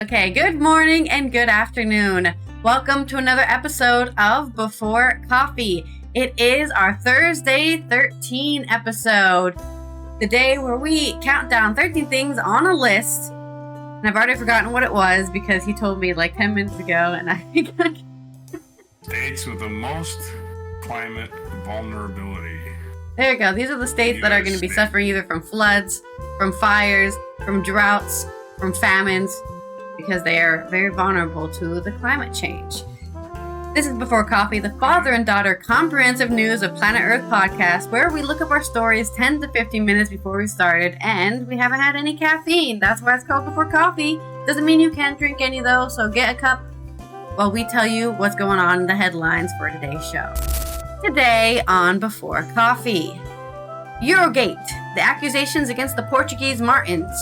Okay, good morning and good afternoon. Welcome to another episode of Before Coffee. It is our Thursday 13 episode, the day where we count down 13 things on a list. And I've already forgotten what it was because he told me like 10 minutes ago, and I think states with the most climate vulnerability. There you go. These are the states that are going to be suffering either from floods, from fires, from droughts, from famines, because they are very vulnerable to the climate change. This is Before Coffee, the father and daughter comprehensive news of Planet Earth podcast, where we look up our stories 10 to 15 minutes before we started, and we haven't had any caffeine. That's why it's called Before Coffee. Doesn't mean you can't drink any though, so get a cup while we tell you what's going on in the headlines for today's show. Today on Before Coffee, Eurogate, the accusations against the Portuguese Martins.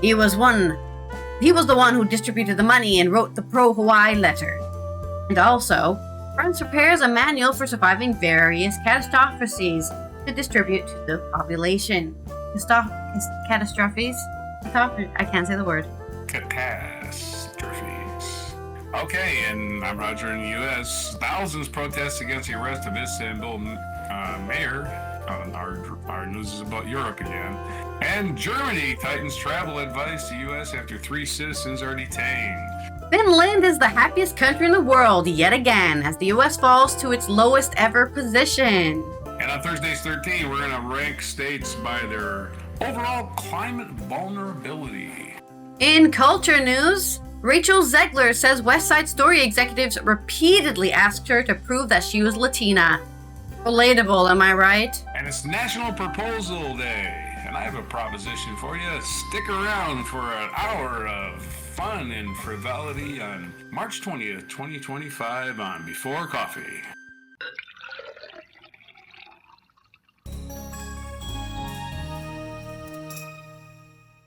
He was the one who distributed the money and wrote the pro-Huawei letter. And also, France prepares a manual for surviving various catastrophes to distribute to the population. Catastrophes? I can't say the word. Catastrophes. Okay, and I'm Roger in the U.S. Thousands protest against the arrest of Istanbul mayor. Our news is about Europe again. And Germany tightens travel advice to U.S. after 3 citizens are detained. Finland is the happiest country in the world yet again as the U.S. falls to its lowest ever position. And on Thursday's 13, we're going to rank states by their overall climate vulnerability. In culture news, Rachel Zegler says West Side Story executives repeatedly asked her to prove that she was Latina. Relatable, am I right? And it's National Proposal Day. And I have a proposition for you. Stick around for an hour of fun and frivolity on March 20th, 2025 on Before Coffee.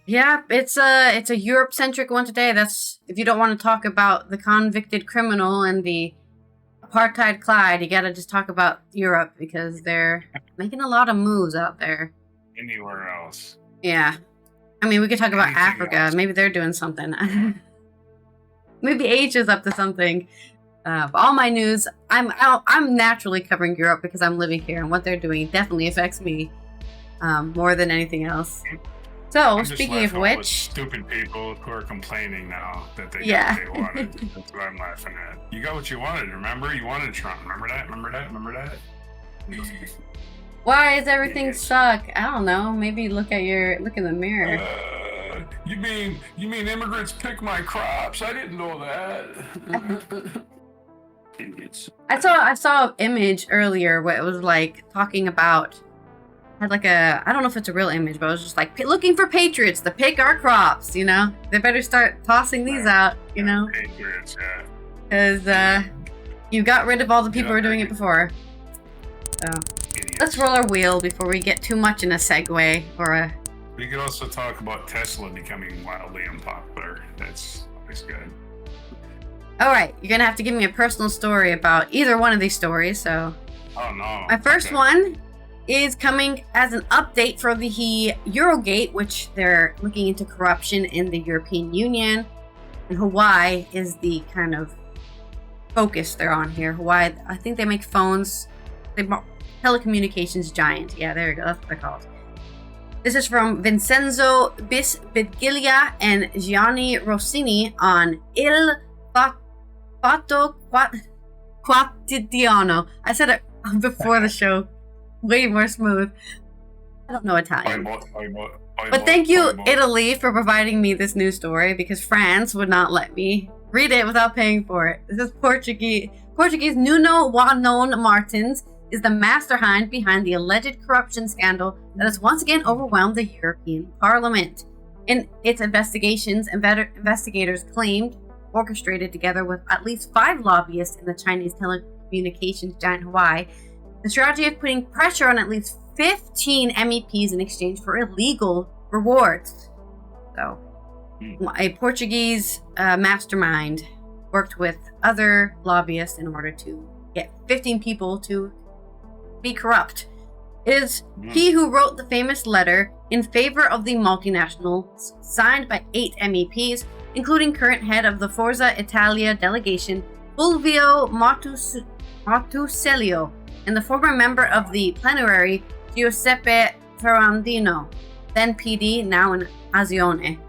Yeah, it's a Europe-centric one today. That's if you don't want to talk about the convicted criminal and the apartheid Clyde, you gotta just talk about Europe because they're making a lot of moves out there. Anywhere else. Yeah. I mean, we could talk about Anything Africa. else. Maybe they're doing something. Maybe Asia's up to something. But all my news, I'm naturally covering Europe because I'm living here, and what they're doing definitely affects me more than anything else. So, speaking of which, stupid people who are complaining now that they Yeah. got what they wanted. That's what I'm laughing at. You got what you wanted. Remember, you wanted Trump. Remember that. why does everything suck? I don't know. Maybe look in the mirror. You mean immigrants pick my crops? I didn't know that. Idiots. I saw an image earlier where it was like talking about I don't know if it's a real image, but it was just like looking for patriots to pick our crops. You know, they better start tossing these out. You know, Patriots, yeah. because you got rid of all the people who were doing it before. So Idiots. let's roll our wheel before we get too much in a segue or a. We could also talk about Tesla becoming wildly unpopular. That's always good. All right, you're gonna have to give me a personal story about either one of these stories. So Oh no. my first Okay. one is coming as an update for the Eurogate, which they're looking into corruption in the European Union, and Hawaii is the kind of focus they're on here. Hawaii, I think they make phones, telecommunications giant. Yeah, there you go. That's what they're called. This is from Vincenzo Bisbiglia and Gianni Rossini on Il Fatto Quotidiano. I said it before the show. Way more smooth. I don't know Italian. But thank you, Italy, for providing me this news story because France would not let me read it without paying for it. This is Portuguese. Nuno Juanon Martins is the mastermind behind the alleged corruption scandal that has once again overwhelmed the European Parliament. In its investigations, investigators claimed, orchestrated together with at least 5 lobbyists in the Chinese telecommunications giant Huawei, the strategy of putting pressure on at least 15 MEPs in exchange for illegal rewards. So, a Portuguese mastermind worked with other lobbyists in order to get 15 people to be corrupt. It is he who wrote the famous letter in favor of the multinationals, signed by 8 MEPs, including current head of the Forza Italia delegation, Fulvio Martusellio, and the former member of the plenary, Giuseppe Ferrandino, then PD, now in Azione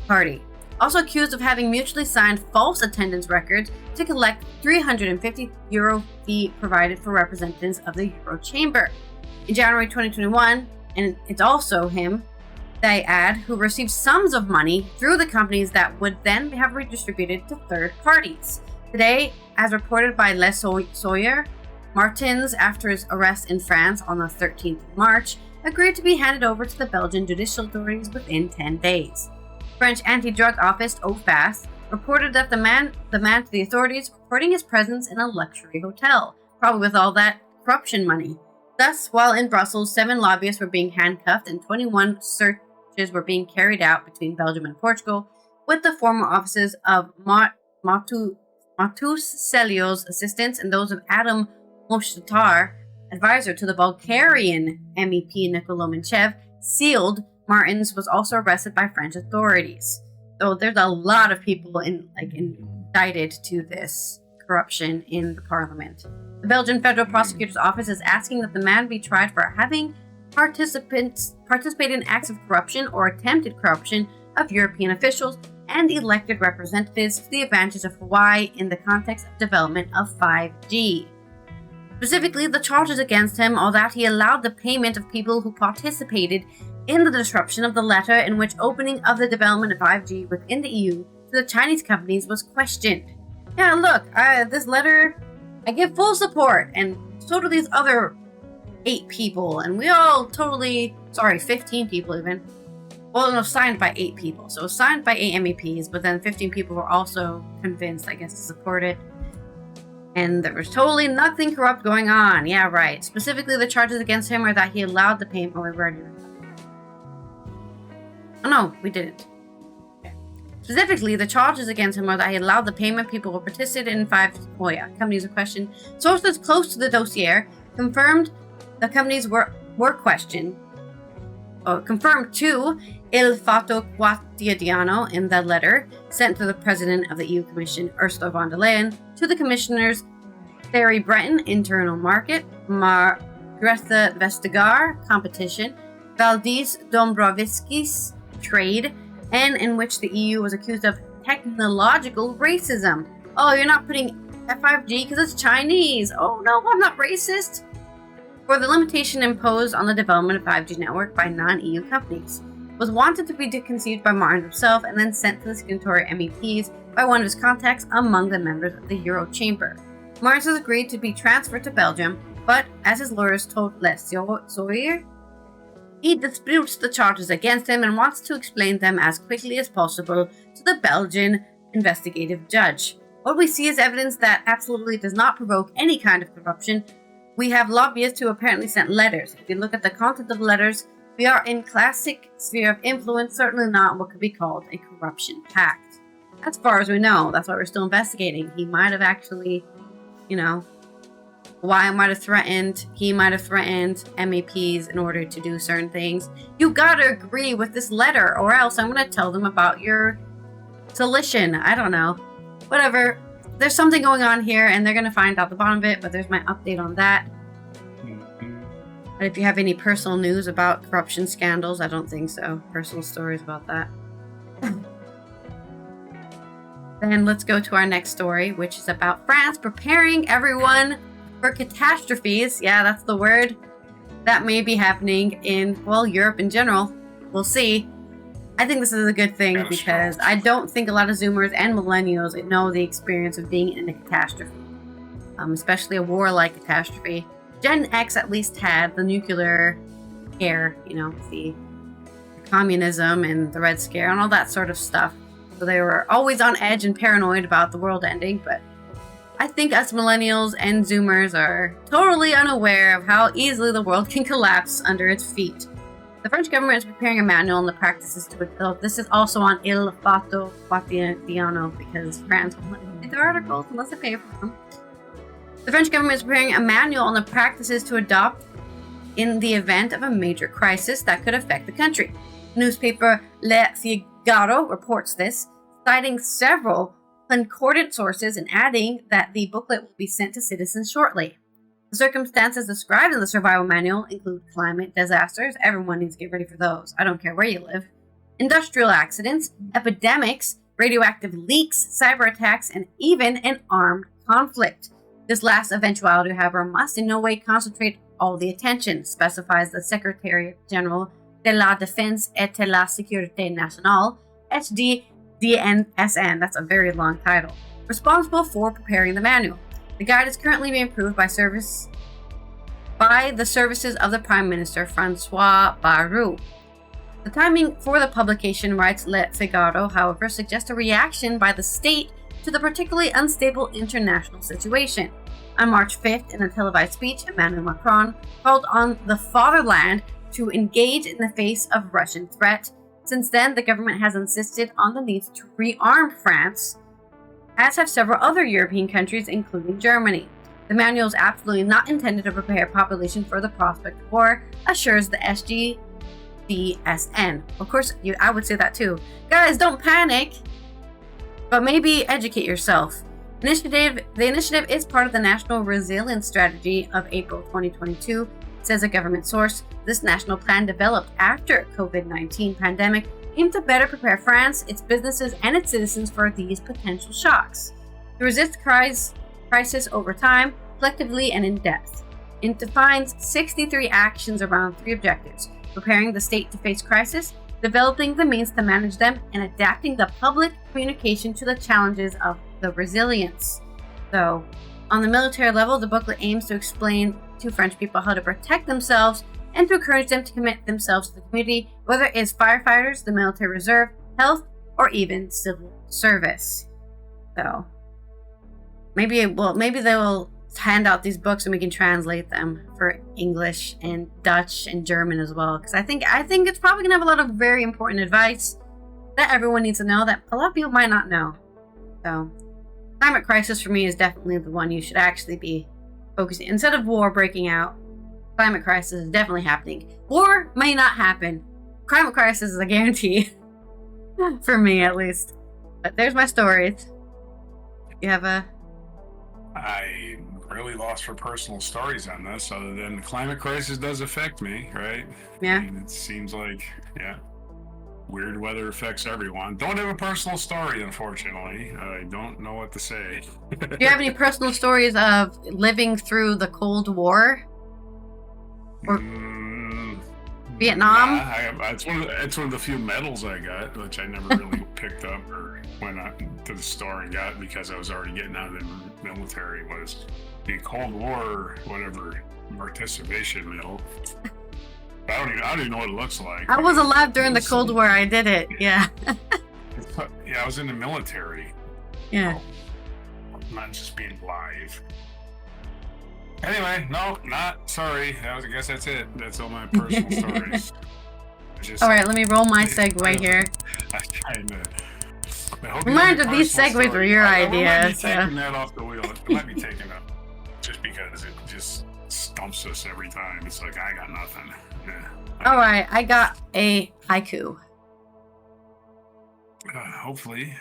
party. Also accused of having mutually signed false attendance records to collect €350 fee provided for representatives of the Euro Chamber. In January 2021, and it's also him, they add, who received sums of money through the companies that would then have redistributed to third parties. Today, as reported by Le Sawyer, Martins, after his arrest in France on the 13th of March, agreed to be handed over to the Belgian judicial authorities within 10 days. French anti-drug office OFAS reported that the man to the authorities reporting his presence in a luxury hotel, probably with all that corruption money. Thus, while in Brussels, 7 lobbyists were being handcuffed and 21 searches were being carried out between Belgium and Portugal, with the former offices of Martusellio's assistants and those of Adam Moshtar, advisor to the Bulgarian MEP Nicolo Minchev, sealed. Martins was also arrested by French authorities. So there's a lot of people indicted to this corruption in the parliament. The Belgian Federal Prosecutor's Office is asking that the man be tried for having participated in acts of corruption or attempted corruption of European officials and elected representatives to the advantage of Huawei in the context of development of 5G. Specifically, the charges against him are that he allowed the payment of people who participated in the disruption of the latter, in which opening of the development of 5G within the EU to the Chinese companies was questioned. Yeah, look, this letter, I give full support, and so do these other 8 people, and we all 15 people even. Well, no, signed by 8 people. So it was signed by 8 MEPs, but then 15 people were also convinced, I guess, to support it. And there was totally nothing corrupt going on. Yeah, right. Specifically, the charges against him are that he allowed the payment. Oh, we've already read that. Oh, no, we didn't. Okay. Specifically, the charges against him are that he allowed the payment people who participated in 5 companies in question. Sources close to the dossier confirmed the companies were questioned. Confirmed to Il Fatto Quotidiano in the letter sent to the President of the EU Commission, Ursula von der Leyen, to the Commissioners Thierry Breton, Internal Market, Margrethe Vestager, Competition, Valdis Dombrovskis, Trade, and in which the EU was accused of technological racism. Oh, you're not putting 5G because it's Chinese. Oh no, I'm not racist. For the limitation imposed on the development of 5G network by non-EU companies, was wanted to be conceived by Martin himself and then sent to the signatory MEPs by one of his contacts among the members of the Euro Chamber. Martin has agreed to be transferred to Belgium, but as his lawyers told Les Sawyer, he disputes the charges against him and wants to explain them as quickly as possible to the Belgian investigative judge. What we see is evidence that absolutely does not provoke any kind of corruption. We have lobbyists who apparently sent letters. If you look at the content of the letters, we are in classic sphere of influence, certainly not what could be called a corruption pact. As far as we know, that's why we're still investigating. He might have actually, he might have threatened MEPs in order to do certain things. You gotta agree with this letter, or else I'm gonna tell them about your solution. I don't know. Whatever. There's something going on here, and they're gonna find out the bottom of it, but there's my update on that. But if you have any personal news about corruption scandals, I don't think so. Personal stories about that. Then let's go to our next story, which is about France preparing everyone for catastrophes. Yeah, that's the word. That may be happening in, Europe in general. We'll see. I think this is a good thing because I don't think a lot of Zoomers and Millennials know the experience of being in a catastrophe, especially a war-like catastrophe. Gen X at least had the nuclear scare, the communism and the Red Scare and all that sort of stuff. So they were always on edge and paranoid about the world ending, but I think us Millennials and Zoomers are totally unaware of how easily the world can collapse under its feet. The French government is preparing a manual on the practices to adopt. This is also on Il Fatto Quotidiano because France won't read their articles unless I pay for them. The French government is preparing a manual on the practices to adopt in the event of a major crisis that could affect the country. Newspaper Le Figaro reports this, citing several concordant sources and adding that the booklet will be sent to citizens shortly. The circumstances described in the survival manual include climate disasters. Everyone needs to get ready for those. I don't care where you live. Industrial accidents, epidemics, radioactive leaks, cyber attacks, and even an armed conflict. This last eventuality, however, must in no way concentrate all the attention, specifies the Secretary General de la Défense et de la Sécurité Nationale, HDDNSN, that's a very long title, responsible for preparing the manual. The guide is currently being approved by the services of the Prime Minister, François Bayrou. The timing for the publication, writes Le Figaro, however, suggests a reaction by the state to the particularly unstable international situation. On March 5th, in a televised speech, Emmanuel Macron called on the fatherland to engage in the face of Russian threat. Since then, the government has insisted on the need to rearm France, as have several other European countries, including Germany. The manual is absolutely not intended to prepare population for the prospect of war, assures the SGDSN. Of course, I would say that too. Guys, don't panic, but maybe educate yourself. The initiative is part of the National Resilience Strategy of April 2022, says a government source. This national plan, developed after COVID-19 pandemic, aimed to better prepare France, its businesses, and its citizens for these potential shocks. To resist crisis over time, collectively and in depth. It defines 63 actions around 3 objectives: preparing the state to face crisis, developing the means to manage them, and adapting the public communication to the challenges of the resilience. So, on the military level, the booklet aims to explain to French people how to protect themselves and to encourage them to commit themselves to the community, whether it is firefighters, the military reserve, health, or even civil service. So, maybe they will hand out these books and we can translate them for English and Dutch and German as well, because I think it's probably gonna have a lot of very important advice that everyone needs to know that a lot of people might not know. So, climate crisis for me is definitely the one you should actually be focusing. Instead of war breaking out, climate crisis is definitely happening. War may not happen. Climate crisis is a guarantee. For me, at least. But there's my stories. You have a... I'm really lost for personal stories on this, other than the climate crisis does affect me, right? Yeah. I mean, it seems like, weird weather affects everyone. Don't have a personal story, unfortunately. I don't know what to say. Do you have any personal stories of living through the Cold War? Or Vietnam? Yeah, it's one of the few medals I got, which I never really picked up or went out to the store and got because I was already getting out of the military. Was the Cold War, whatever, participation medal. I don't even know what it looks like. I was alive during the Cold War. I did it. Yeah. Yeah, I was in the military. Yeah. Not just being live. Anyway, no, not sorry. I guess that's it. That's all my personal stories. All right, let me roll my segue here. Reminder, these segues were your idea. I might be taking that off the wheel. It might be taken up just because it just stumps us every time. It's like, I got nothing. Yeah. All right, I got a haiku. Hopefully.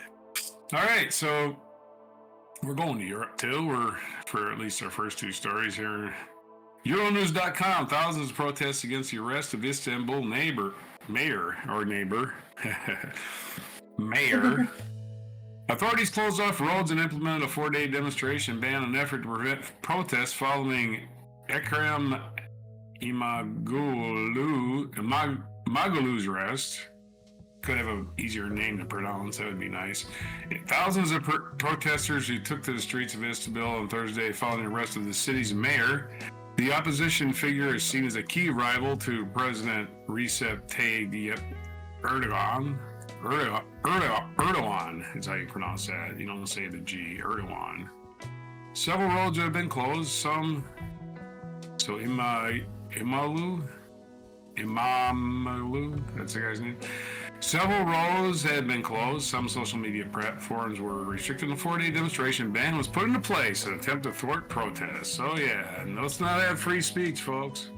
All right, so we're going to Europe too. We're for at least our first 2 stories here. Euronews.com. Thousands of protests against the arrest of Istanbul mayor. Authorities closed off roads and implemented a 4-day demonstration ban in an effort to prevent protests following Ekrem İmamoğlu's arrest. Could have an easier name to pronounce, that would be nice. Thousands of protesters who took to the streets of Istanbul on Thursday following the arrest of the city's mayor. The opposition figure is seen as a key rival to President Recep Tayyip Erdogan. Erdogan is how you pronounce that. You don't say the G. Erdogan. Several roads have been closed. Some. So Imamoğlu, that's the guy's name. Several roads had been closed. Some social media platforms were restricted. A 4-day demonstration ban was put into place in an attempt to thwart protests. So yeah, let's not have free speech, folks.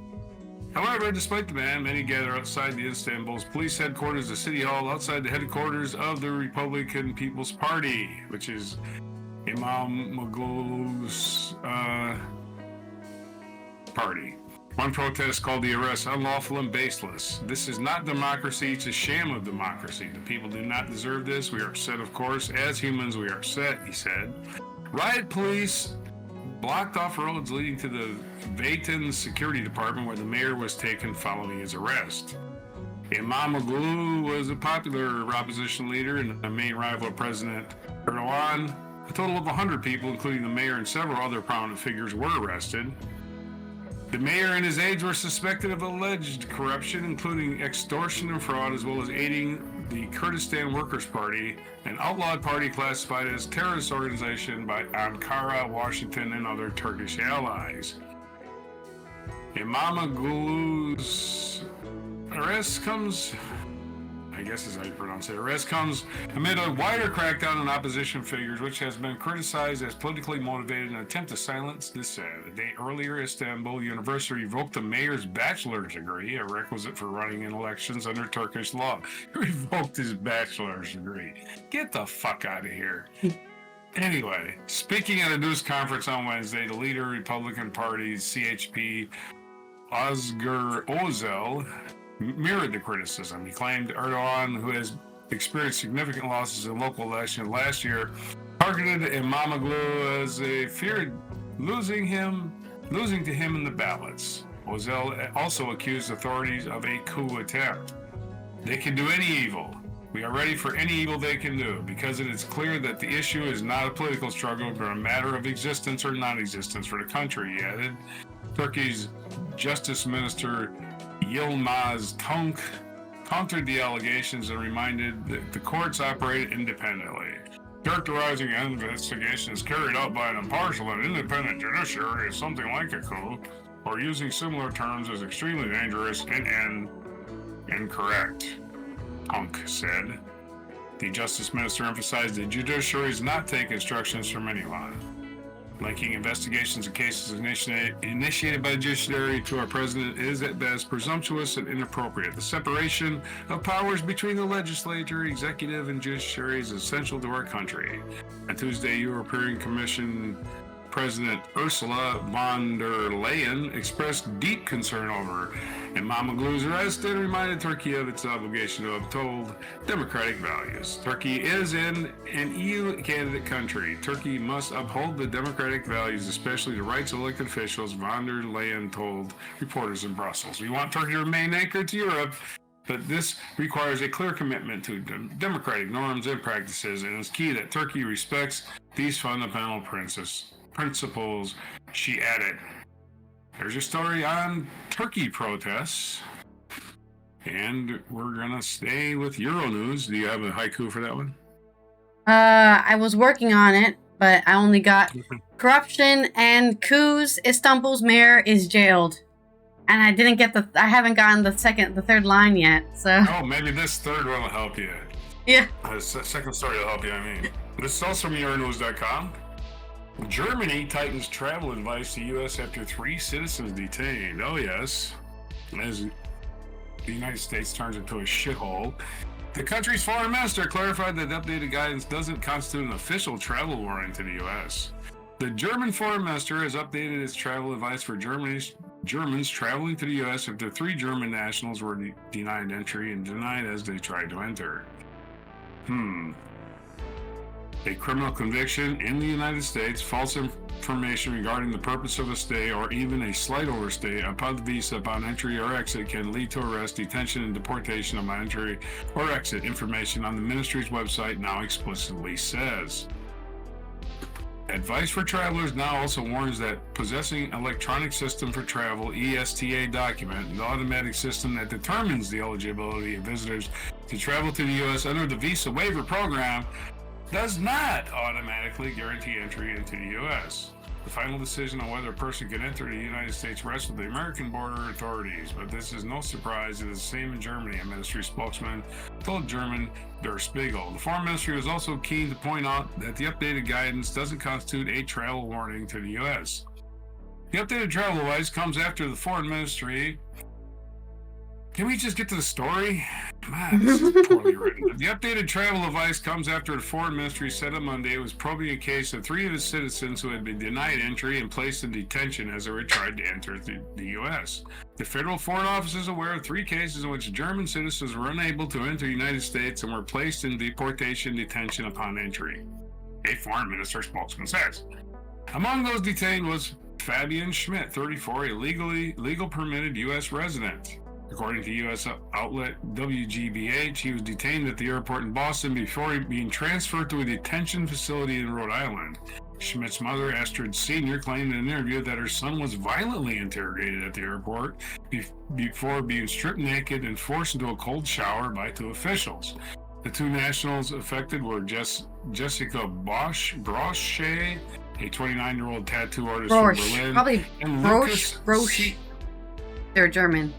However, despite the ban, many gather outside the Istanbul's police headquarters, the city hall, outside the headquarters of the Republican People's Party, which is Imamoglu's party. One protest called the arrest unlawful and baseless. This is not democracy, it's a sham of democracy. The people do not deserve this. We are upset, of course. As humans, we are upset, he said. Riot police blocked off roads leading to the Vatan Security Department where the mayor was taken following his arrest. Imamoglu was a popular opposition leader and the main rival of President Erdogan. A total of 100 people, including the mayor and several other prominent figures, were arrested. The mayor and his aides were suspected of alleged corruption, including extortion and fraud, as well as aiding the Kurdistan Workers' Party, an outlawed party classified as a terrorist organization by Ankara, Washington, and other Turkish allies. Imamoglu's arrest comes, I guess is how you pronounce it, arrest comes amid a wider crackdown on opposition figures, which has been criticized as politically motivated in an attempt to silence dissent. A day earlier, Istanbul University revoked the mayor's bachelor's degree, a requisite for running in elections under Turkish law. He revoked his bachelor's degree. Get the fuck out of here. Anyway, speaking at a news conference on Wednesday, the leader of the Republican Party's CHP, Özgür Özel, mirrored the criticism. He claimed Erdogan, who has experienced significant losses in local elections last year, targeted Imamoglu as they feared losing to him in the ballots. Özel also accused authorities of a coup attempt. They can do any evil. We are ready for any evil they can do, because it is clear that the issue is not a political struggle, but a matter of existence or non-existence for the country, he added. Turkey's Justice Minister Yilmaz Tunç countered the allegations and reminded that the courts operate independently. Characterizing an investigation as carried out by an impartial and independent judiciary as something like a coup, or using similar terms is extremely dangerous and incorrect, Tunç said. The Justice Minister emphasized the judiciary does not take instructions from anyone. Linking investigations of cases initiated by the judiciary to our president is at best presumptuous and inappropriate. The separation of powers between the legislature, executive, and judiciary is essential to our country. On Tuesday, European Commission President Ursula von der Leyen expressed deep concern over Imamoglu's arrest and reminded Turkey of its obligation to uphold democratic values. Turkey is an EU candidate country. Turkey must uphold the democratic values, especially the rights of elected officials, von der Leyen told reporters in Brussels. We want Turkey to remain anchored to Europe, but this requires a clear commitment to democratic norms and practices, and it's key that Turkey respects these fundamental principles, she added. There's a story on Turkey protests, and we're gonna stay with Euronews. Do you have a haiku for that one? I was working on it, but I only got corruption and coups. Istanbul's mayor is jailed, and I haven't gotten the third line yet. So. Oh, maybe this third one will help you. Yeah. The second story will help you. I mean, this is also from Euronews.com. Germany tightens travel advice to U.S. after 3 citizens detained. Oh, yes. As the United States turns into a shithole, the country's foreign minister clarified that updated guidance doesn't constitute an official travel warning to the U.S. The German foreign minister has updated its travel advice for Germans traveling to the U.S. after 3 German nationals were denied entry and denied as they tried to enter. A criminal conviction in the United States, false information regarding the purpose of a stay, or even a slight overstay upon the visa upon entry or exit can lead to arrest, detention, and deportation upon entry or exit, information on the ministry's website now explicitly says. Advice for travelers now also warns that possessing electronic system for travel, ESTA document, the automatic system that determines the eligibility of visitors to travel to the U.S. under the visa waiver program, does not automatically guarantee entry into the U.S. The final decision on whether a person can enter the United States rests with the American border authorities, but this is no surprise. It is the same in Germany, a ministry spokesman told German Der Spiegel. The Foreign Ministry was also keen to point out that the updated guidance doesn't constitute a travel warning to the U.S. The updated travel advice comes after the Foreign Ministry Can we just get to the story? Man, this is poorly written. The updated travel advice comes after the foreign ministry said on Monday it was probing a case of 3 of its citizens who had been denied entry and placed in detention as they were tried to enter the U.S. The federal foreign office is aware of 3 cases in which German citizens were unable to enter the United States and were placed in deportation detention upon entry, a foreign minister spokesman says. Among those detained was Fabian Schmidt, 34, a legal permitted U.S. resident. According to U.S. outlet WGBH, he was detained at the airport in Boston before being transferred to a detention facility in Rhode Island. Schmidt's mother, Astrid Sr., claimed in an interview that her son was violently interrogated at the airport before being stripped naked and forced into a cold shower by 2 officials. The 2 nationals affected were Jessica Brosche, a 29-year-old tattoo artist from Berlin, probably and Brosch. They're German.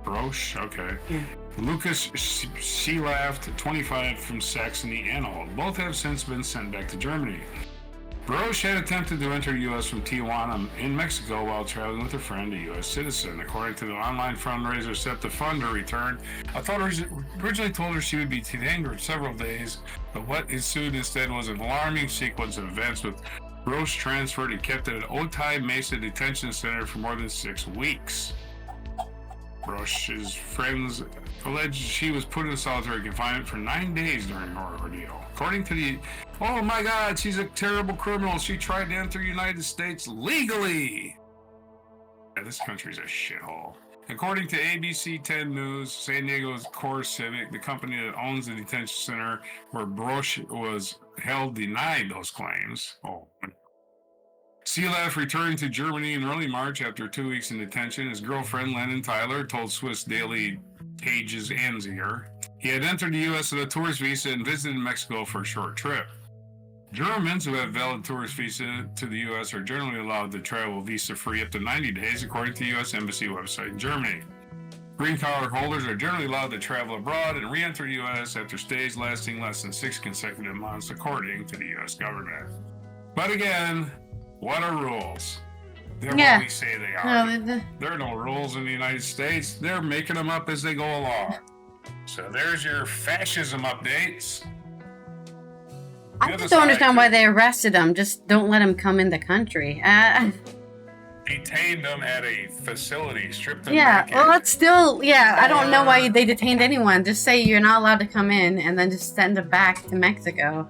Brosch, okay. Yeah. Lucas Sheelaft, 25, from Saxony, Anhalt. Both have since been sent back to Germany. Brosch had attempted to enter the U.S. from Tijuana in Mexico while traveling with a friend, a U.S. citizen. According to the online fundraiser set to fund her return, authorities originally told her she would be detained for several days, but what ensued instead was an alarming sequence of events, with Brosch transferred and kept at an Otay Mesa detention center for more than 6 weeks. Brosch's friends alleged she was put in solitary confinement for 9 days during her ordeal. According to the, oh my God, she's a terrible criminal. She tried to enter the United States legally. Yeah, this country's a shithole. According to ABC 10 News, San Diego's Core Civic, the company that owns the detention center where Brosch was held, denied those claims. Oh. Seelaf returned to Germany in early March after 2 weeks in detention. His girlfriend, Lennon Tyler, told Swiss daily Pages Anzier he had entered the U.S. on a tourist visa and visited Mexico for a short trip. Germans who have valid tourist visa to the U.S. are generally allowed to travel visa-free up to 90 days, according to the U.S. Embassy website in Germany. Green card holders are generally allowed to travel abroad and re-enter the U.S. after stays lasting less than 6 consecutive months, according to the U.S. government. But again, what are rules? They're what we say they are. No, there are no rules in the United States. They're making them up as they go along. So there's your fascism updates. I just don't understand why they arrested him. Just don't let him come in the country. Detained them at a facility, stripped them naked. Well, that's still, I don't know why they detained anyone. Just say you're not allowed to come in and then just send them back to Mexico.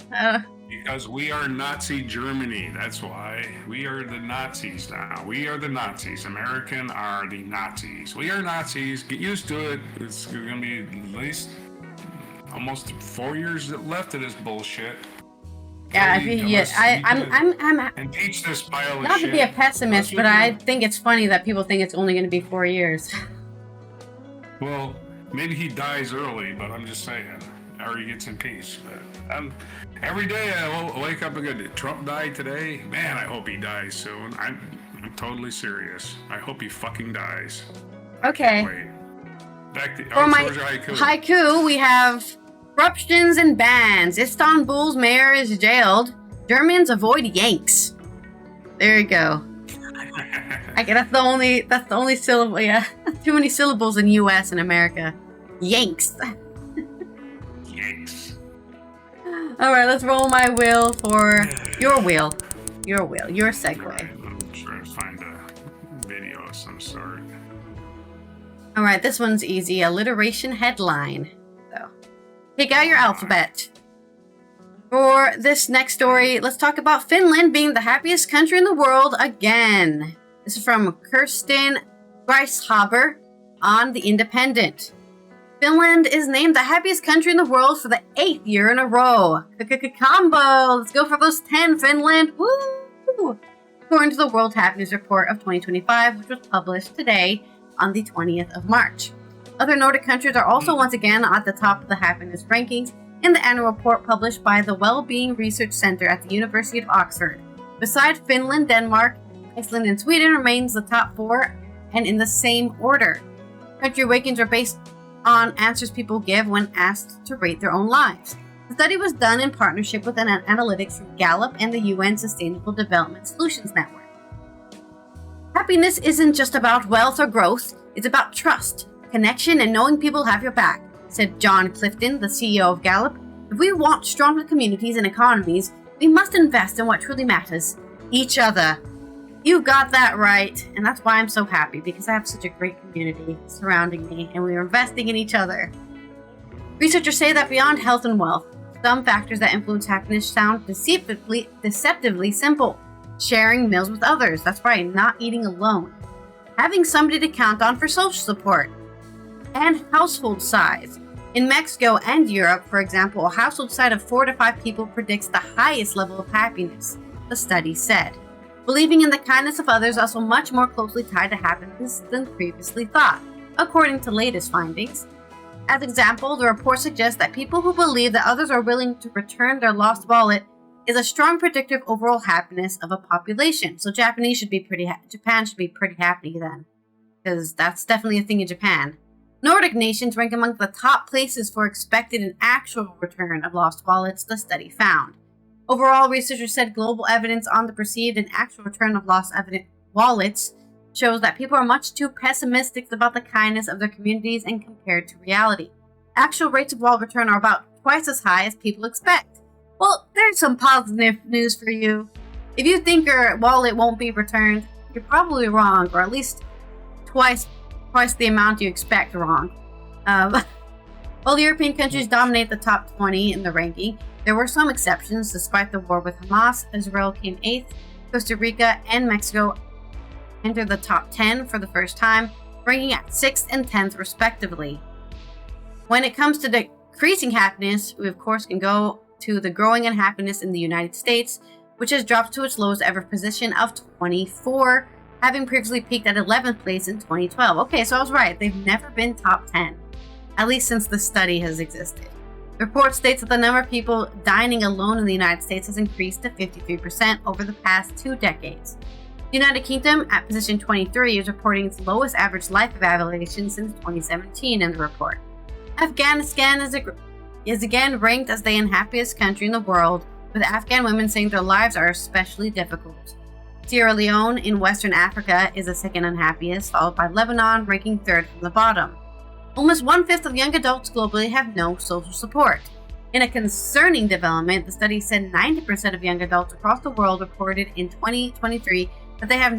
Because we are Nazi Germany. That's why. We are the Nazis now. We are the Nazis. American are the Nazis. We are Nazis. Get used to it. It's going to be at least almost 4 years left of this bullshit. Yeah, I'm impeach this pile of not shit. To be a pessimist, but I think it's funny that people think it's only going to be 4 years. Well, maybe he dies early, but I'm just saying, or he gets in peace. But every day I wake up and go, did Trump die today? Man, I hope he dies soon. I'm totally serious. I hope he fucking dies. Okay. Wait. Back to for my haiku, we have corruptions and bans. Istanbul's mayor is jailed. Germans avoid Yanks. There you go. That's the only syllable. Yeah, too many syllables in U.S. and America. Yanks. Yanks. All right, let's roll my wheel for your wheel. Your segue. Right, I'm trying to find a video of some sort. All right, this one's easy. Alliteration headline. So, pick out your alphabet. For this next story, let's talk about Finland being the happiest country in the world again. This is from Kirsten Greishaber on The Independent. Finland is named the happiest country in the world for the 8th year in a row. Combo! Let's go for those 10, Finland! Woo! According to the World Happiness Report of 2025, which was published today on the 20th of March. Other Nordic countries are also once again at the top of the happiness rankings in the annual report published by the Wellbeing Research Center at the University of Oxford. Besides Finland, Denmark, Iceland, and Sweden remains the top 4 and in the same order. Country rankings are based on answers people give when asked to rate their own lives. The study was done in partnership with an analytics from Gallup and the UN Sustainable Development Solutions Network. Happiness isn't just about wealth or growth, it's about trust, connection and knowing people have your back, said John Clifton, the CEO of Gallup. If we want stronger communities and economies, we must invest in what truly matters, each other. You got that right, and that's why I'm so happy, because I have such a great community surrounding me, and we are investing in each other. Researchers say that beyond health and wealth, some factors that influence happiness sound deceptively simple. Sharing meals with others, that's right, not eating alone. Having somebody to count on for social support. And household size. In Mexico and Europe, for example, a household size of 4 to 5 people predicts the highest level of happiness, the study said. Believing in the kindness of others is also much more closely tied to happiness than previously thought, according to latest findings. As example, the report suggests that people who believe that others are willing to return their lost wallet is a strong predictor of overall happiness of a population. So Japan should be pretty happy then, because that's definitely a thing in Japan. Nordic nations rank among the top places for expected and actual return of lost wallets, the study found. Overall, researchers said global evidence on the perceived and actual return of lost wallets shows that people are much too pessimistic about the kindness of their communities and compared to reality. Actual rates of wallet return are about twice as high as people expect. Well, there's some positive news for you. If you think your wallet won't be returned, you're probably wrong, or at least twice the amount you expect wrong. While European countries dominate the top 20 in the ranking, there were some exceptions. Despite the war with Hamas, Israel came 8th, Costa Rica and Mexico entered the top 10 for the first time, ranking at 6th and 10th respectively. When it comes to decreasing happiness, we of course can go to the growing unhappiness in the United States, which has dropped to its lowest ever position of 24, having previously peaked at 11th place in 2012. Okay, so I was right. They've never been top 10, at least since the study has existed. The report states that the number of people dining alone in the United States has increased to 53% over the past 2 decades. The United Kingdom, at position 23, is reporting its lowest average life evaluation since 2017 in the report. Afghanistan is again ranked as the unhappiest country in the world, with Afghan women saying their lives are especially difficult. Sierra Leone in Western Africa is the second unhappiest, followed by Lebanon, ranking 3rd from the bottom. Almost 1/5 of young adults globally have no social support. In a concerning development, the study said 90% of young adults across the world reported in 2023 that they have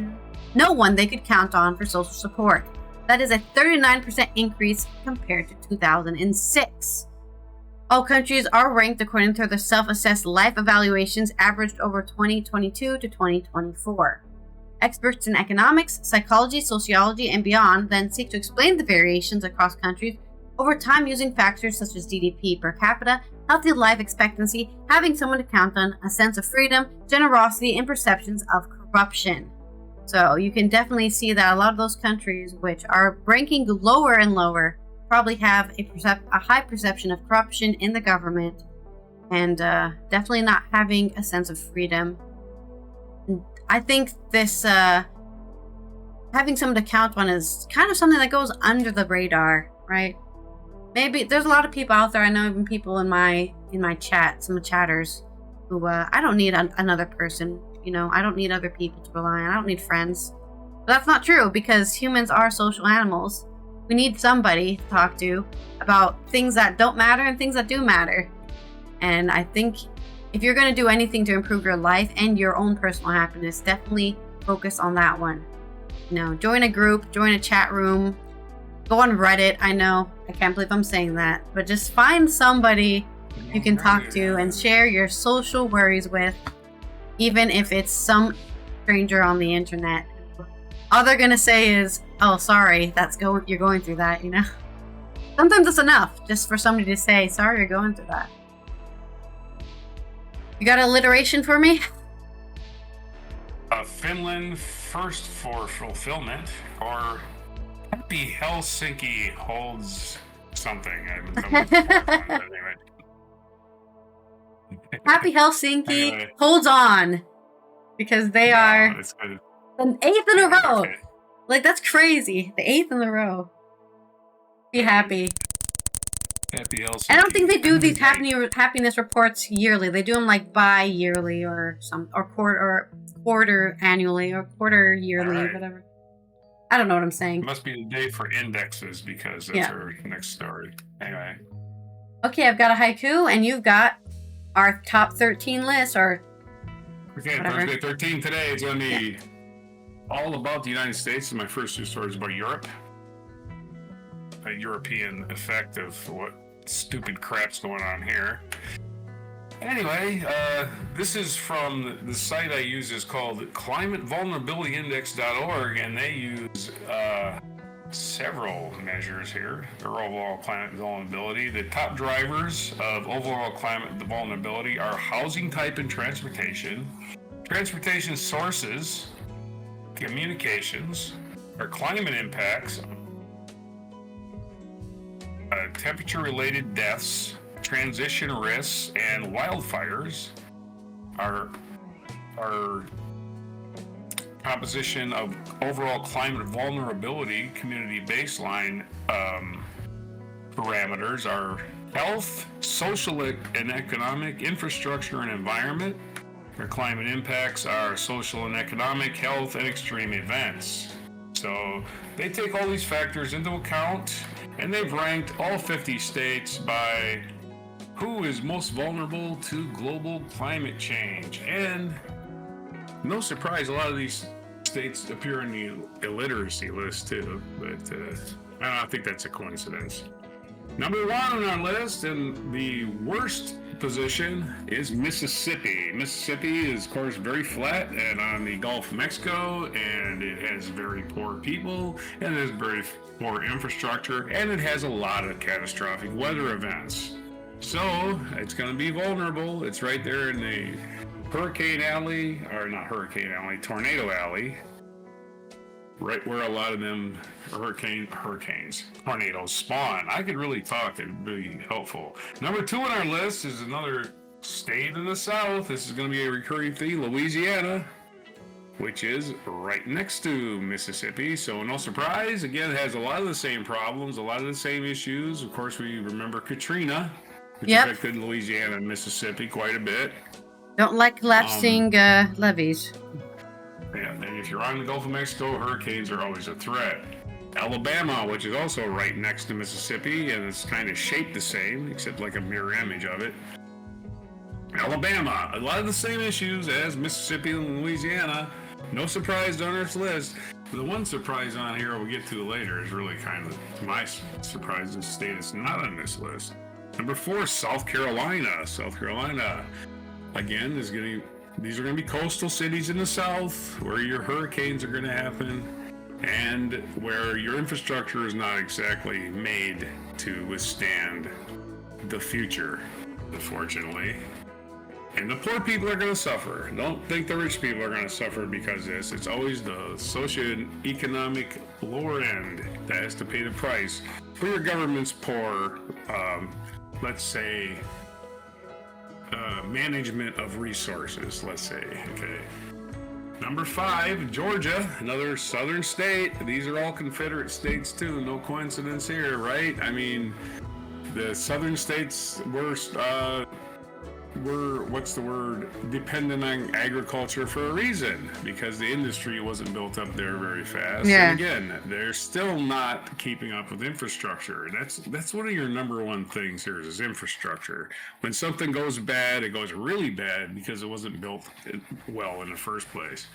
no one they could count on for social support. That is a 39% increase compared to 2006. All countries are ranked according to their self-assessed life evaluations averaged over 2022 to 2024. Experts in economics, psychology, sociology, and beyond then seek to explain the variations across countries over time using factors such as GDP per capita, healthy life expectancy, having someone to count on, a sense of freedom, generosity, and perceptions of corruption. So you can definitely see that a lot of those countries which are ranking lower and lower probably have a high perception of corruption in the government and definitely not having a sense of freedom. I think this having someone to count on is kind of something that goes under the radar, right? Maybe there's a lot of people out there. I know even people in my chat, some chatters, who I don't need another person. You know, I don't need other people to rely on. I don't need friends. But that's not true, because humans are social animals. We need somebody to talk to about things that don't matter and things that do matter. And I think if you're going to do anything to improve your life and your own personal happiness, definitely focus on that one. You know, join a group, join a chat room, go on Reddit. I know, I can't believe I'm saying that, but just find somebody you can talk to and share your social worries with, even if it's some stranger on the internet. All they're going to say is, oh, sorry, you're going through that, you know? Sometimes it's enough just for somebody to say, sorry, you're going through that. You got alliteration for me? Finland first for fulfillment, or Happy Helsinki holds something. Happy Helsinki holds on, because they are the 8th in a row. Okay. Like, that's crazy. The 8th in a row. Be happy. Happy Helsinki. I don't think they do these happiness reports yearly. They do them like bi-yearly or quarter annually or quarter yearly, right. Whatever. I don't know what I'm It saying. must be the day for indexes because that's Yeah. our next story. Anyway. Okay, I've got a haiku, and you've got our top 13 list, or Okay, whatever. Thursday 13 today is going to be all about the United States. My first two stories about Europe. A European effect of what stupid crap's going on here. Anyway, this is from the site I use is called climatevulnerabilityindex.org, and they use several measures here. Their overall climate vulnerability. The top drivers of overall climate vulnerability are housing type and transportation sources, communications, our climate impacts, temperature-related deaths, transition risks, and wildfires. Our composition of overall climate vulnerability community baseline parameters are health, social and economic, infrastructure and environment. Our climate impacts are social and economic, health, and extreme events. So they take all these factors into account, and they've ranked all 50 states by who is most vulnerable to global climate change. And no surprise, a lot of these states appear in the illiteracy list too, but I don't think that's a coincidence. Number one on our list, and the worst position, is Mississippi. Mississippi is, of course, very flat and on the Gulf of Mexico, and it has very poor people, and it has very poor infrastructure, and it has a lot of catastrophic weather events. So it's going to be vulnerable. It's right there in the Hurricane Alley, or not Hurricane Alley, Tornado Alley, right where a lot of them tornadoes spawn. I could really talk, it'd be helpful. Number two on our list is another state in the South. This is going to be a recurring theme, Louisiana, which is right next to Mississippi. So no surprise, again, it has a lot of the same problems, a lot of the same issues. Of course, we remember Katrina, which affected Louisiana and Mississippi quite a bit. Don't like collapsing levees. Yeah, and if you're on the Gulf of Mexico, hurricanes are always a threat. Alabama, which is also right next to Mississippi, and it's kind of shaped the same, except like a mirror image of it. Alabama, a lot of the same issues as Mississippi and Louisiana. No surprise on this list. The one surprise on here we'll get to later is really kind of my surprise. The state is not on this list. Number four, South Carolina. South Carolina, again, these are going to be coastal cities in the South where your hurricanes are going to happen and where your infrastructure is not exactly made to withstand the future, unfortunately. And the poor people are going to suffer. Don't think the rich people are going to suffer because of this. It's always the socioeconomic lower end that has to pay the price for your government's poor, let's say, management of resources, let's say. Okay. Number five, Georgia, another southern state. These are all Confederate states too. No coincidence here, right? I mean, the southern states were dependent on agriculture for a reason, because the industry wasn't built up there very fast. Yeah. And again, they're still not keeping up with infrastructure. That's one of your number one things here is infrastructure. When something goes bad, it goes really bad because it wasn't built well in the first place.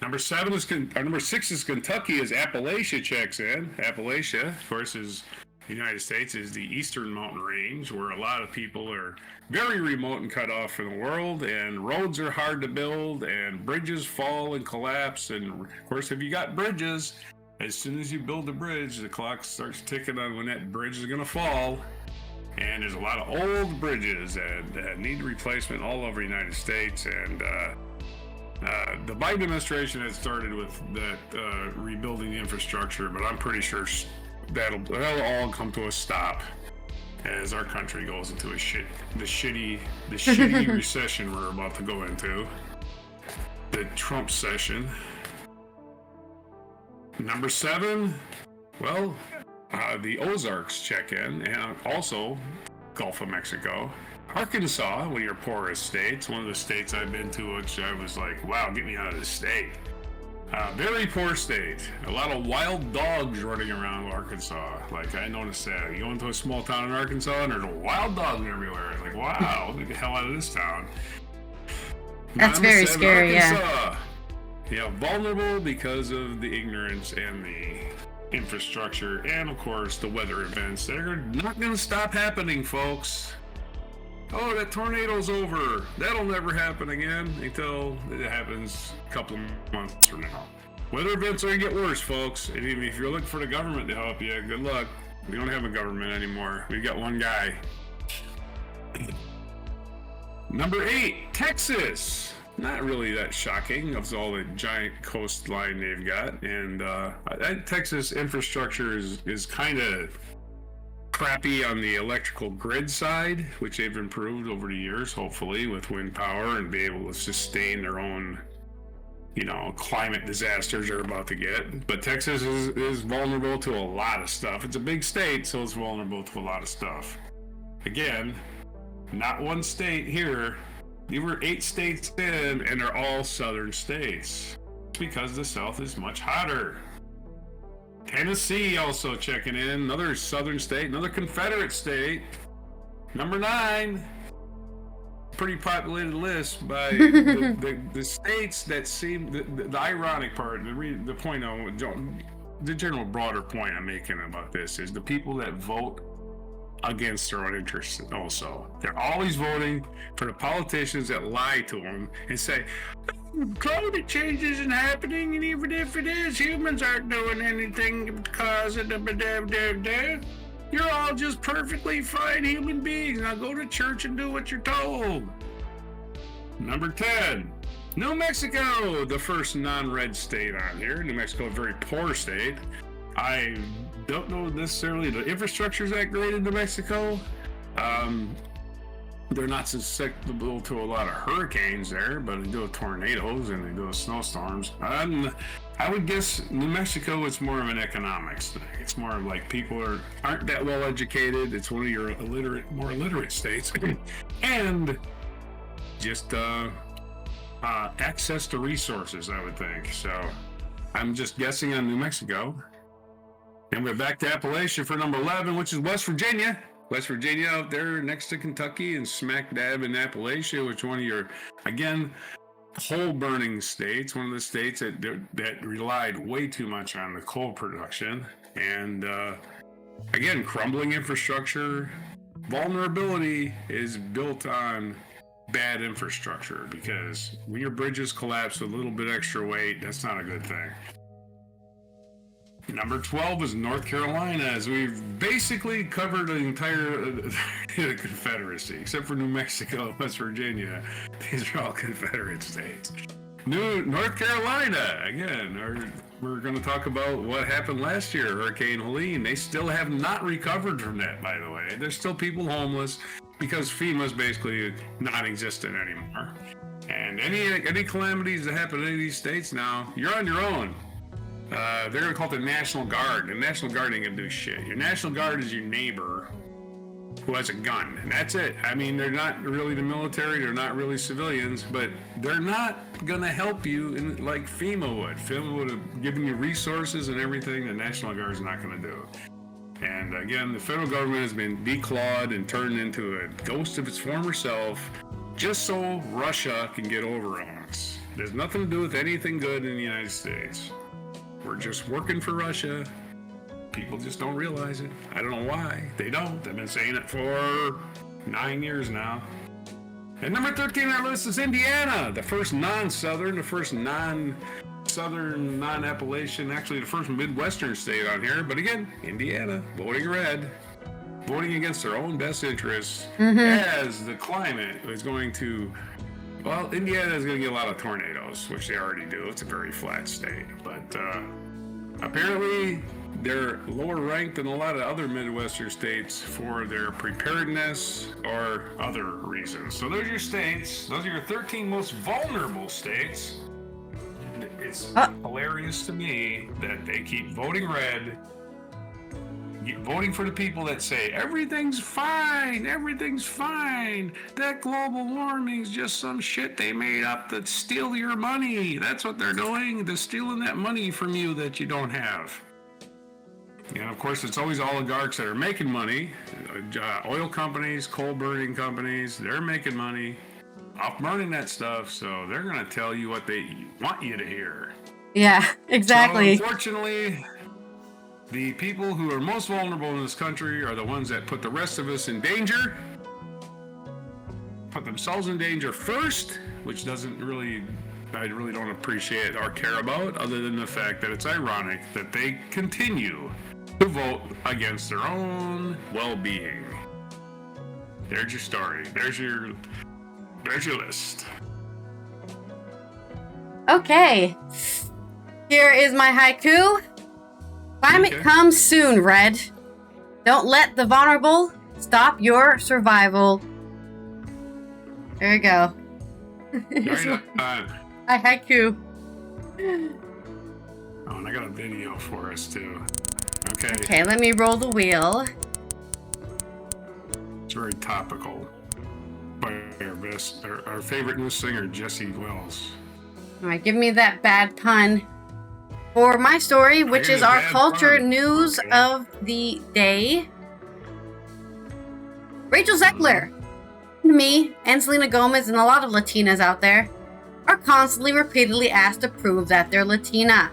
Number six is Kentucky, as Appalachia checks in. Appalachia, of course, is the United States, is the eastern mountain range where a lot of people are very remote and cut off from the world, and roads are hard to build, and bridges fall and collapse. And of course, if you got bridges, as soon as you build a bridge, the clock starts ticking on when that bridge is going to fall. And there's a lot of old bridges that need replacement all over the United States. And the Biden administration has started with that rebuilding the infrastructure, but I'm pretty sure that'll all come to a stop as our country goes into the shitty recession we're about to go into, the Trump session. Number seven, well, the Ozarks check in, and also Gulf of Mexico. Arkansas, one of your poorest states, one of the states I've been to, which I was like, wow, get me out of this state. Very poor state. A lot of wild dogs running around Arkansas. Like, I noticed that. You go into a small town in Arkansas and there's wild dogs everywhere. Like, wow, get the hell out of this town. That's very scary, Arkansas. Yeah, vulnerable because of the ignorance and the infrastructure and, of course, the weather events that are not going to stop happening, folks. Oh, that tornado's over. That'll never happen again until it happens a couple of months from now. Weather events are going to get worse, folks. And even if you're looking for the government to help you, good luck. We don't have a government anymore. We've got one guy. Number 8, Texas. Not really that shocking of all the giant coastline they've got. And Texas infrastructure is kind of crappy on the electrical grid side, which they've improved over the years, hopefully, with wind power and be able to sustain their own, climate disasters they're about to get. But Texas is vulnerable to a lot of stuff. It's a big state, so it's vulnerable to a lot of stuff. Again, not one state here. There were 8 states in, and they're all southern states. It's because the South is much hotter. Tennessee also checking in, another southern state, another Confederate state. Number 9, pretty populated list by the states that seem, the ironic part, the point the general broader point I'm making about this is the people that vote against their own interests also. They're always voting for the politicians that lie to them and say, climate change isn't happening, and even if it is, humans aren't doing anything to cause it. You're all just perfectly fine human beings. Now go to church and do what you're told. Number 10, New Mexico, the first non-red state on here. New Mexico, a very poor state. I don't know necessarily the infrastructure is that great in New Mexico. They're not susceptible to a lot of hurricanes there, but they do have tornadoes and they do have snowstorms. I would guess New Mexico is more of an economics thing. It's more of like people aren't that well educated. It's one of your more illiterate states, and just access to resources, I would think. So I'm just guessing on New Mexico. And we're back to Appalachia for number 11, which is West Virginia. West Virginia out there next to Kentucky and smack dab in Appalachia, which one of your, again, coal-burning states, one of the states that relied way too much on the coal production. And again, crumbling infrastructure. Vulnerability is built on bad infrastructure, because when your bridges collapse with a little bit extra weight, that's not a good thing. Number 12 is North Carolina, as we've basically covered the entire Confederacy, except for New Mexico, West Virginia. These are all Confederate states. North Carolina, again, we're going to talk about what happened last year, Hurricane Helene. They still have not recovered from that, by the way. There's still people homeless because FEMA's basically non-existent anymore. And any calamities that happen in any of these states now, you're on your own. They're going to call it the National Guard. The National Guard ain't going to do shit. Your National Guard is your neighbor who has a gun, and that's it. I mean, they're not really the military, they're not really civilians, but they're not going to help you like FEMA would. FEMA would have given you resources and everything. The National Guard is not going to do. And again, the federal government has been declawed and turned into a ghost of its former self just so Russia can get over on us. There's nothing to do with anything good in the United States. We're just working for Russia. People just don't realize it. I don't know why. They don't. They've been saying it for 9 years now. And number 13 on our list is Indiana, the first non-Southern, the first non-Southern, non-Appalachian, actually the first Midwestern state on here. But again, Indiana, voting red, voting against their own best interests, as the climate is going to... Well, Indiana is going to get a lot of tornadoes, which they already do. It's a very flat state. But apparently, they're lower ranked than a lot of other Midwestern states for their preparedness or other reasons. So those are your states. Those are your 13 most vulnerable states. It's hilarious to me that they keep voting red, voting for the people that say everything's fine, that global warming's just some shit they made up to steal your money. That's what they're doing. They're stealing that money from you that you don't have. And of course, it's always oligarchs that are making money. Oil companies, coal burning companies, they're making money off burning that stuff, so they're going to tell you what they want you to hear. Yeah, exactly. So unfortunately, the people who are most vulnerable in this country are the ones that put the rest of us in danger, put themselves in danger first, which I really don't appreciate or care about, other than the fact that it's ironic that they continue to vote against their own well-being. There's your story. There's your list. Okay. Here is my haiku. Climate comes soon, Red. Don't let the vulnerable stop your survival. There you go. My haiku. Oh, and I got a video for us too. Okay, let me roll the wheel. It's very topical. By our favorite new singer, Jessie Wells. All right, give me that bad pun. For my story, which is our culture news of the day. Rachel Zegler, me, and Selena Gomez, and a lot of Latinas out there are constantly, repeatedly asked to prove that they're Latina.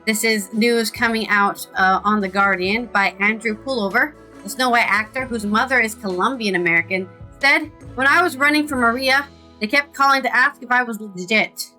This is news coming out on The Guardian by Andrew Pullover, the Snow White actor whose mother is Colombian American, said, "When I was running for Maria, they kept calling to ask if I was legit."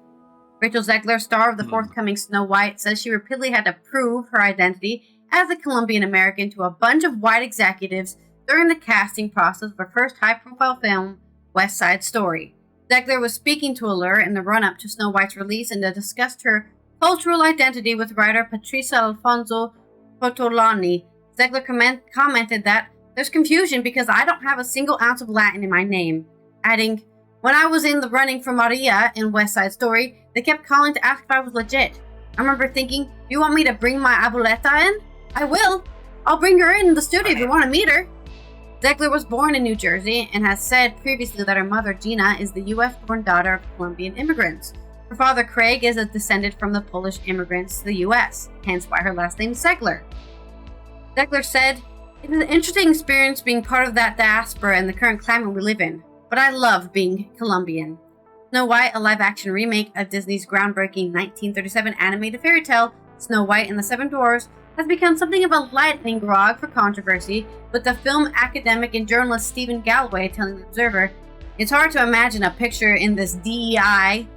Rachel Zegler, star of the forthcoming Snow White, says she repeatedly had to prove her identity as a Colombian American to a bunch of white executives during the casting process of her first high-profile film, West Side Story. Zegler was speaking to Allure in the run-up to Snow White's release and discussed her cultural identity with writer Patricia Alfonso Portolani. Zegler commented that there's confusion because I don't have a single ounce of Latin in my name, adding, "When I was in the running for Maria in West Side Story, they kept calling to ask if I was legit. I remember thinking, do you want me to bring my abuelita in? I will. I'll bring her in the studio if you want to meet her." Zegler was born in New Jersey and has said previously that her mother, Gina, is the U.S.-born daughter of Colombian immigrants. Her father, Craig, is descended from the Polish immigrants to the U.S., hence why her last name is Zegler. Zegler said, "It is an interesting experience being part of that diaspora in the current climate we live in, but I love being Colombian." Snow White, a live-action remake of Disney's groundbreaking 1937 animated fairy tale, Snow White and the Seven Dwarfs, has become something of a lightning rod for controversy, with the film academic and journalist Stephen Galloway telling The Observer, "It's hard to imagine a picture in this DEI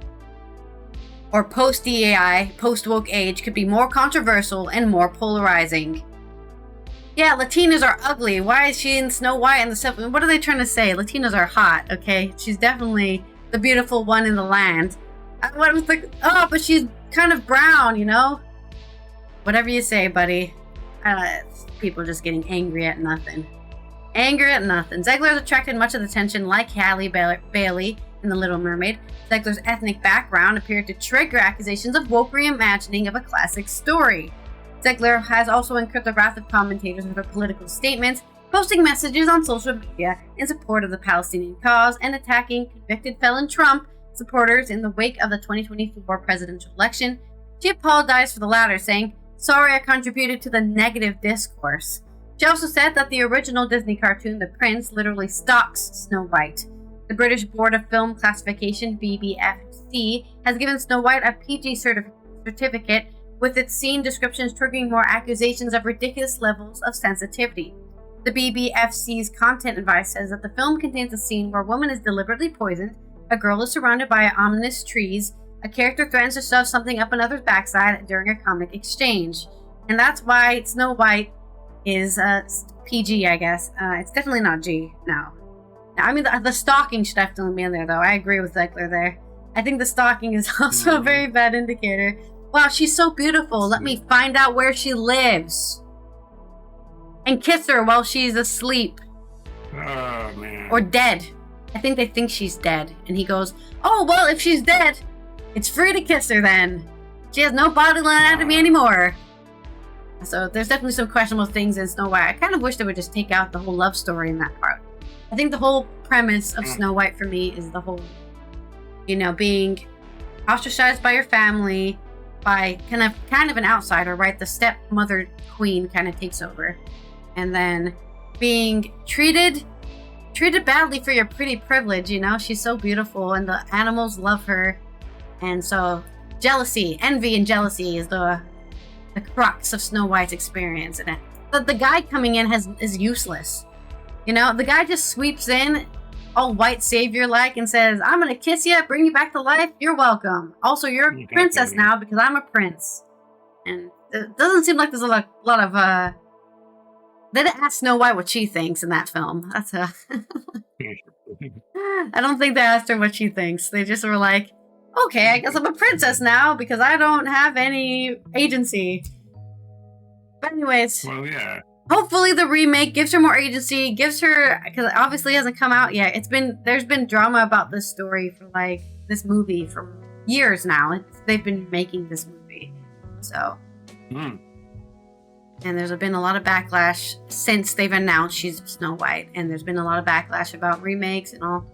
or post-DEI, post-woke age could be more controversial and more polarizing." Yeah, Latinas are ugly. Why is she in Snow White and the Seven? What are they trying to say? Latinas are hot, okay? She's definitely the beautiful one in the land. But she's kind of brown, you know? Whatever you say, buddy. People just getting angry at nothing. Angry at nothing. Zegler has attracted much of the attention like Halle Bailey in The Little Mermaid. Zegler's ethnic background appeared to trigger accusations of woke reimagining of a classic story. Zegler has also incurred the wrath of commentators with her political statements, posting messages on social media in support of the Palestinian cause and attacking convicted felon Trump supporters in the wake of the 2024 presidential election. She apologized for the latter, saying, "Sorry I contributed to the negative discourse." She also said that the original Disney cartoon, The Prince, literally stalks Snow White. The British Board of Film Classification, BBFC, has given Snow White a PG certificate, with its scene descriptions triggering more accusations of ridiculous levels of sensitivity. The BBFC's content advice says that the film contains a scene where a woman is deliberately poisoned, a girl is surrounded by ominous trees, a character threatens to shove something up another's backside during a comic exchange. And that's why Snow White is PG, I guess. It's definitely not G, no. I mean, the stalking should definitely be in there, though. I agree with Zegler there. I think the stalking is also a very bad indicator. Wow, she's so beautiful. Let me find out where she lives. And kiss her while she's asleep. Oh, man. Or dead. I think they think she's dead. And he goes, "Oh, well, if she's dead, it's free to kiss her then. She has no bodily anatomy anymore." So there's definitely some questionable things in Snow White. I kind of wish they would just take out the whole love story in that part. I think the whole premise of Snow White for me is the whole, being ostracized by your family, by kind of an outsider, right? The stepmother queen kind of takes over, and then being treated badly for your pretty privilege. She's so beautiful, and the animals love her, and so envy and jealousy is the crux of Snow White's experience. And the guy coming in is useless. The guy just sweeps in all white savior like and says, I'm gonna kiss you, bring you back to life, you're welcome. Also, you're a princess now because I'm a prince. And it doesn't seem like there's a lot of they didn't ask Snow White what she thinks in that film. I don't think they asked her what she thinks. They just were like, okay, I guess I'm a princess now because I don't have any agency. But anyways, well, yeah. Hopefully the remake gives her more agency, gives her, because it obviously hasn't come out yet. There's been drama about this story for this movie for years now. They've been making this movie, so. And there's been a lot of backlash since they've announced she's Snow White, and there's been a lot of backlash about remakes and all.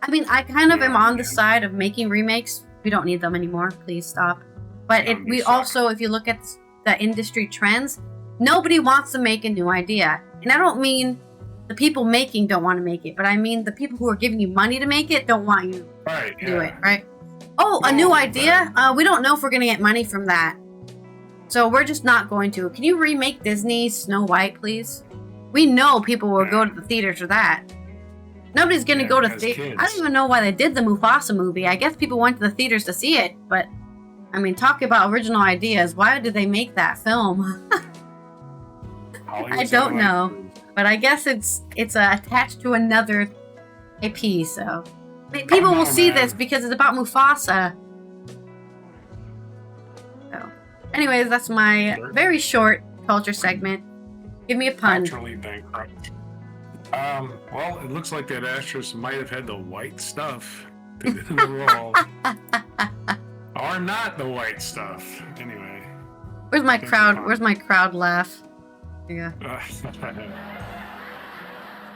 I mean, I kind of am on the side of making remakes. We don't need them anymore. Please stop. But we also, if you look at the industry trends, nobody wants to make a new idea. And I don't mean the people making don't want to make it, but I mean the people who are giving you money to make it don't want you to do it, right? Oh, a new idea? We don't know if we're going to get money from that. So we're just not going to. Can you remake Disney's Snow White, please? We know people will go to the theaters for that. Nobody's going to go to theaters. I don't even know why they did the Mufasa movie. I guess people went to the theaters to see it, but I mean, talk about original ideas. Why did they make that film? I don't know, but I guess it's attached to another IP, so people will see this because it's about Mufasa. So, anyways, that's my very short culture segment. Give me a pun. Naturally bankrupt. Well, it looks like that actress might have had the white stuff in the role, or not the white stuff. Anyway, where's my crowd? Where's my crowd laugh? Yeah.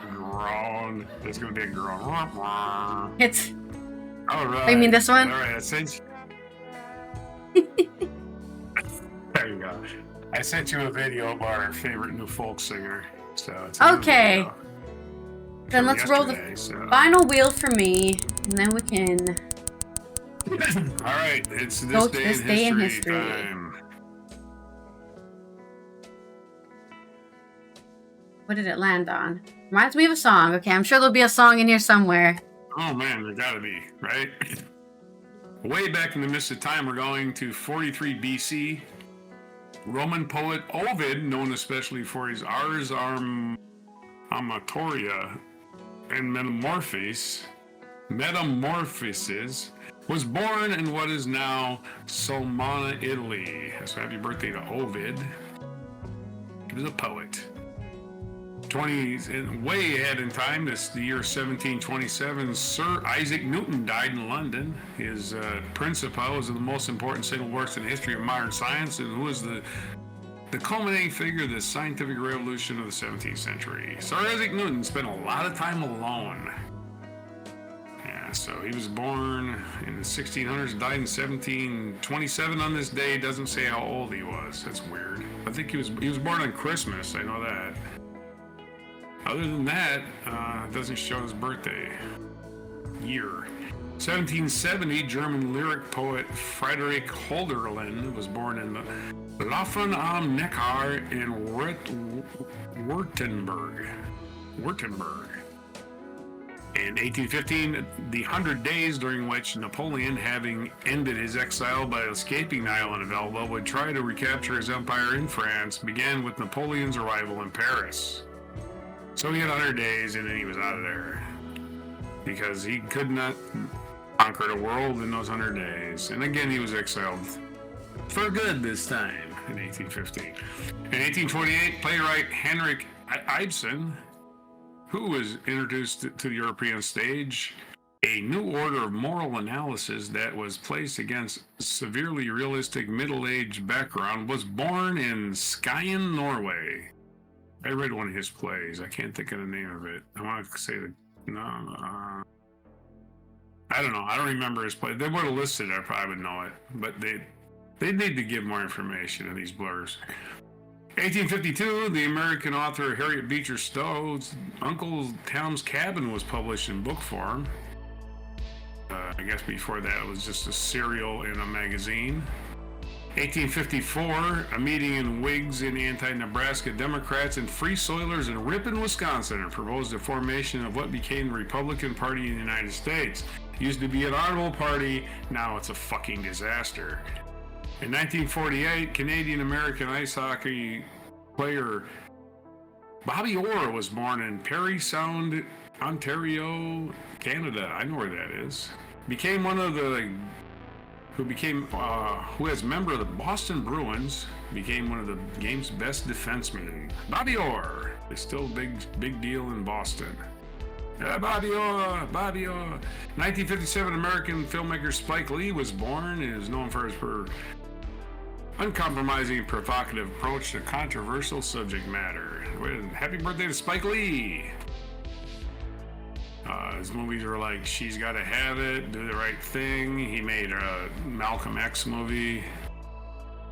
Groan. There's gonna be a groan. It's. All right. Oh, you mean this one? All right. There you go. I sent you a video of our favorite new folk singer. So it's okay. Then let's roll the final wheel for me, and then we can. All right. It's this day in history time. What did it land on? Reminds me of a song. Okay, I'm sure there'll be a song in here somewhere. Oh man, there gotta be, right? Way back in the mist of time, we're going to 43 BC. Roman poet Ovid, known especially for his Ars Amatoria and Metamorphoses, was born in what is now Sulmona, Italy. So happy birthday to Ovid. He was a poet. Way ahead in time, this the year 1727, Sir Isaac Newton died in London. His Principia was the most important single works in the history of modern science, and who was the culminating figure of the scientific revolution of the 17th century. Sir Isaac Newton spent a lot of time alone. Yeah, so he was born in the 1600s, died in 1727 on this day. Doesn't say how old he was. That's weird. I think he was born on Christmas. I know that. Other than that, it doesn't show his birthday year. 1770, German lyric poet Friedrich Hölderlin was born in Laufen am Neckar in Württemberg. In 1815, the 100 days during which Napoleon, having ended his exile by escaping the island of Elba, would try to recapture his empire in France, began with Napoleon's arrival in Paris. So he had 100 days and then he was out of there because he could not conquer the world in those 100 days. And again, he was exiled for good this time in 1815. In 1828, playwright Henrik Ibsen, who was introduced to the European stage, A new order of moral analysis that was placed against severely realistic middle-aged background was born in Skien, Norway. I read one of his plays. I can't think of the name of it. I want to say I don't know. I don't remember his play. They would have listed it. I probably would know it. But they need to give more information in these blurs. 1852, the American author Harriet Beecher Stowe's Uncle Tom's Cabin was published in book form. I guess before that it was just a serial in a magazine. 1854, a meeting in Whigs and anti-Nebraska Democrats and Free Soilers in Ripon, Wisconsin, proposed the formation of what became the Republican Party in the United States. It used to be an honorable party, now it's a fucking disaster. In 1948, Canadian-American ice hockey player Bobby Orr was born in Parry Sound, Ontario, Canada. I know where that is. Who as member of the Boston Bruins, became one of the game's best defensemen. Bobby Orr is still a big deal in Boston. Bobby Orr. 1957, American filmmaker Spike Lee was born and is known for his uncompromising, provocative approach to controversial subject matter. Happy birthday to Spike Lee! His movies were like She's Gotta Have It, Do the Right Thing. He made a Malcolm X movie.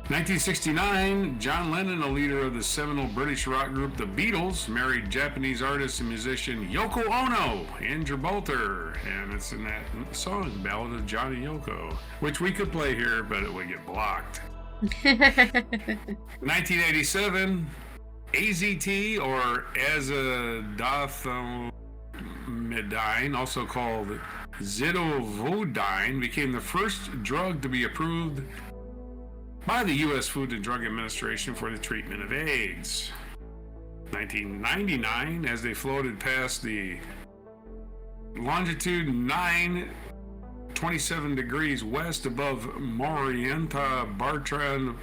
1969, John Lennon, a leader of the seminal British rock group The Beatles, married Japanese artist and musician Yoko Ono in Gibraltar. And it's in that song, Ballad of Johnny Yoko, which we could play here, but it would get blocked. 1987, AZT, or azathioprine, also called zidovudine, became the first drug to be approved by the U.S. Food and Drug Administration for the treatment of AIDS. 1999, as they floated past the longitude 27 degrees west above Morienta, Bertrand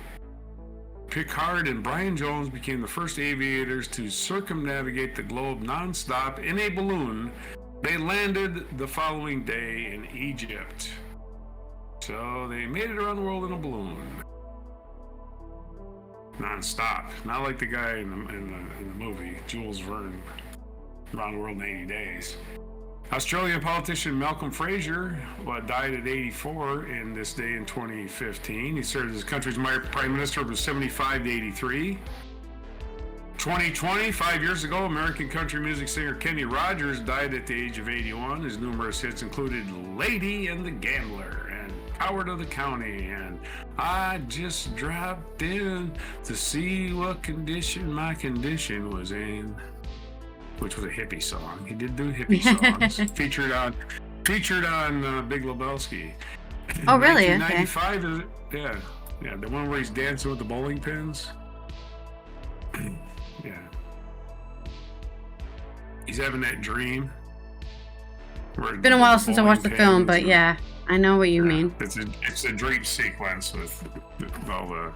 Piccard and Brian Jones became the first aviators to circumnavigate the globe nonstop in a balloon. They landed the following day in Egypt. So they made it around the world in a balloon. Non-stop, not like the guy in the movie, Jules Verne, around the world in 80 days. Australian politician Malcolm Fraser died at 84 in this day in 2015. He served as the country's prime minister from 75 to 83. 2020, 5 years ago, American country music singer Kenny Rogers died at the age of 81. His numerous hits included Lady and the Gambler and Coward of the County and I Just Dropped In to See What Condition My Condition Was In, which was a hippie song. He did do hippie songs. featured on Big Lebowski. Oh, really? 1995 is yeah, the one where he's dancing with the bowling pins. Yeah, he's having that dream. It's been a while since I watched the film, but yeah, I know what you mean. It's a dream sequence with all the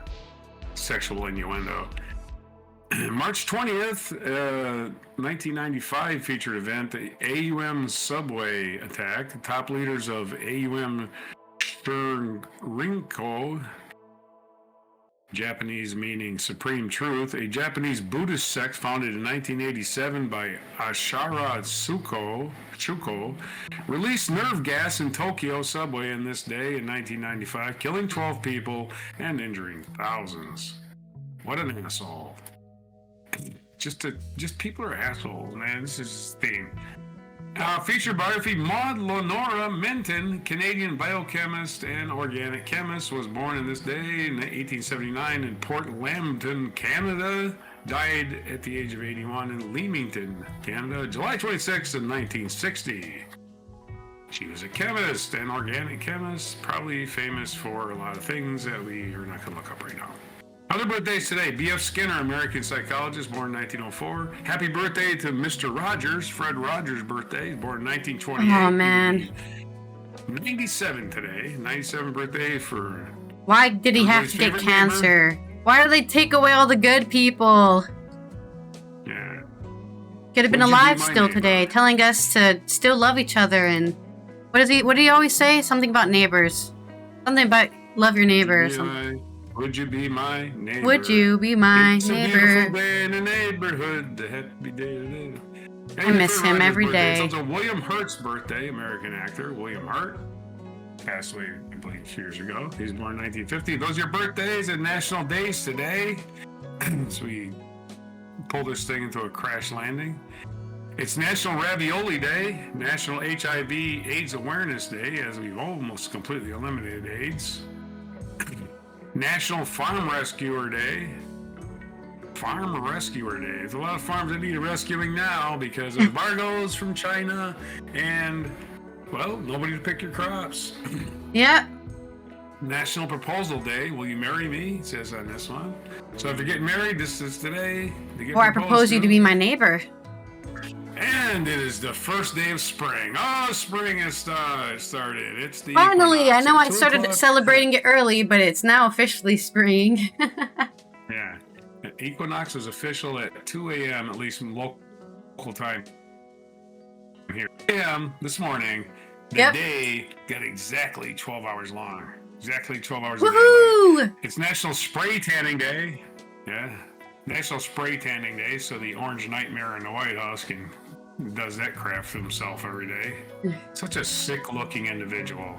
sexual innuendo. March 20th, 1995 featured event, the AUM subway attack. The top leaders of AUM Shunrinko, Japanese meaning Supreme Truth, a Japanese Buddhist sect founded in 1987 by Ashara Shuko, released nerve gas in Tokyo subway in this day in 1995, killing 12 people and injuring thousands. What an asshole. Just people are assholes, man. This is his theme. Featured biography, Maud Lenora Minton, Canadian biochemist and organic chemist, was born in this day in 1879 in Port Lambton, Canada. Died at the age of 81 in Leamington, Canada, July 26th in 1960. She was a chemist and organic chemist, probably famous for a lot of things that we are not going to look up right now. Other birthdays today, B.F. Skinner, American psychologist, born in 1904. Happy birthday to Mr. Rogers, Fred Rogers' birthday, born in 1928. Oh, man. 97 today, 97 birthday for... Why did he have to get cancer? Why do they take away all the good people? Yeah. Could have been alive still today, telling us to still love each other and What do you always say? Something about neighbors. Something about love your neighbor. Would you be my neighbor? Would you be my it's neighbor? It's a beautiful day in the neighborhood. The happy day. I miss him every day. It's also William Hurt's birthday, American actor. William Hurt passed away, I believe, a few years ago. He was born in 1950. Those are your birthdays and national days today. So we pulled this thing into a crash landing. It's National Ravioli Day, National HIV/AIDS Awareness Day, as we've almost completely eliminated AIDS. National Farm Rescuer Day. Farm Rescuer Day. There's a lot of farms that need rescuing now because of embargoes from China and, well, nobody to pick your crops. Yeah. National Proposal Day. Will you marry me? It says on this one. So if you're getting married, this is today. Or I propose you to be my neighbor. And it is the first day of spring. Oh, spring has started. It's the finally. equinox. I know I started celebrating it early, but it's now officially spring. Yeah. The equinox is official at 2 a.m., at least in local time here. 2 a.m. this morning, the day got exactly 12 hours long. Exactly 12 hours of daylight. It's National Spray Tanning Day. Yeah. National Spray Tanning Day, so the orange nightmare in the White House does that crap for himself every day. Such a sick-looking individual.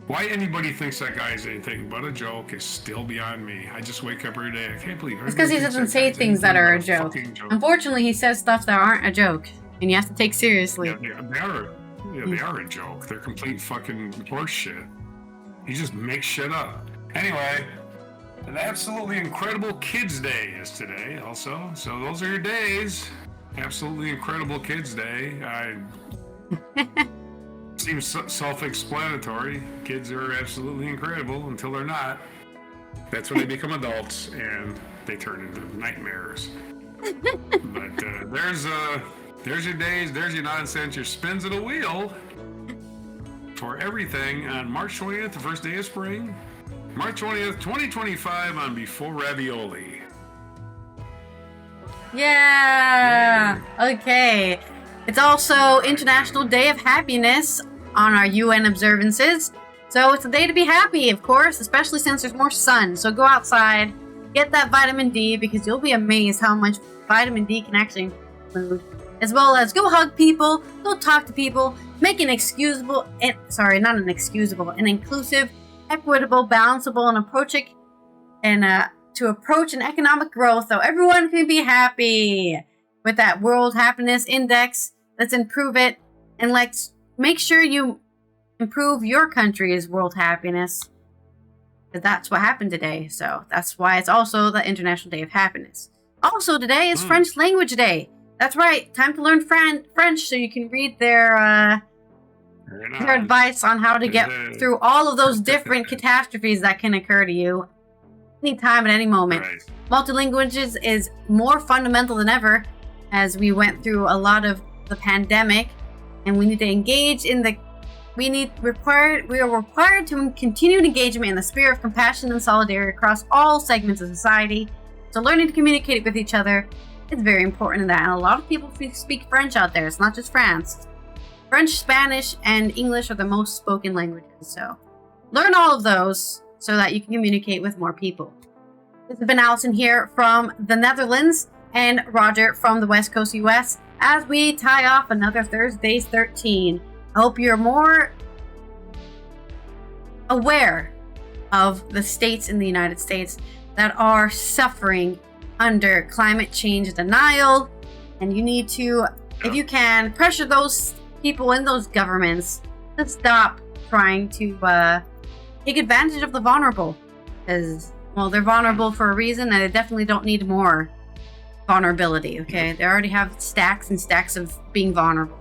Why anybody thinks that guy is anything but a joke is still beyond me. I just wake up every day. I can't believe it. It's because he doesn't say things that are a joke. Unfortunately, he says stuff that aren't a joke, and you have to take seriously. Yeah, they are a joke. They're complete fucking horse shit. He just makes shit up. Anyway, an absolutely incredible Kids Day is today also. So those are your days. Absolutely incredible Kids Day. Seems self-explanatory. Kids are absolutely incredible until they're not. That's when they become adults and they turn into nightmares. But there's your days, there's your nonsense, your spins of the wheel for everything on March 20th, the first day of spring. March 20th, 2025 on Before Ravioli. Yeah. Okay. It's also International Day of Happiness on our UN observances. So it's a day to be happy, of course, especially since there's more sun. So go outside, get that vitamin D, because you'll be amazed how much vitamin D can actually include. As well as go hug people, go talk to people, make an inclusive, equitable, balanceable, and to approach an economic growth so everyone can be happy. With that World Happiness Index, let's improve it, and let's make sure you improve your country's world happiness. Because that's what happened today, so that's why it's also the International Day of Happiness. Also today is French Language Day. That's right, time to learn French so you can read their advice on how to get through all of those different catastrophes that can occur to you anytime at any moment. Right. Multilinguages is more fundamental than ever, as we went through a lot of the pandemic, and we need to engage in we are required to continued engagement in the spirit of compassion and solidarity across all segments of society. So learning to communicate with each other is very important in that. And a lot of people speak French out there. It's not just France. French, Spanish, and English are the most spoken languages. So learn all of those so that you can communicate with more people. This has been Allison here from the Netherlands, and Roger from the West Coast US, as we tie off another Thursday's 13. I hope you're more aware of the states in the United States that are suffering under climate change denial, and you need to, if you can, pressure those people in those governments to stop trying to take advantage of the vulnerable, because, well, they're vulnerable for a reason, and they definitely don't need more vulnerability. Okay, they already have stacks and stacks of being vulnerable.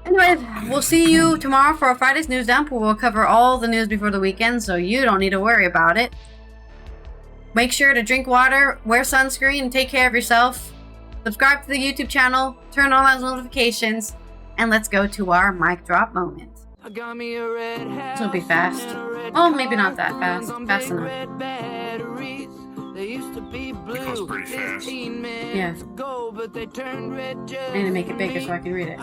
Anyway, we'll see you tomorrow for our Friday's news dump, where we'll cover all the news before the weekend, so you don't need to worry about it. Make sure to drink water, wear sunscreen, and take care of yourself. Subscribe to the YouTube channel, turn on those notifications, and let's go to our mic drop moment. This will be fast. Oh, maybe not that fast. Fast enough. That goes pretty fast. Yeah. I need to make it bigger so I can read it.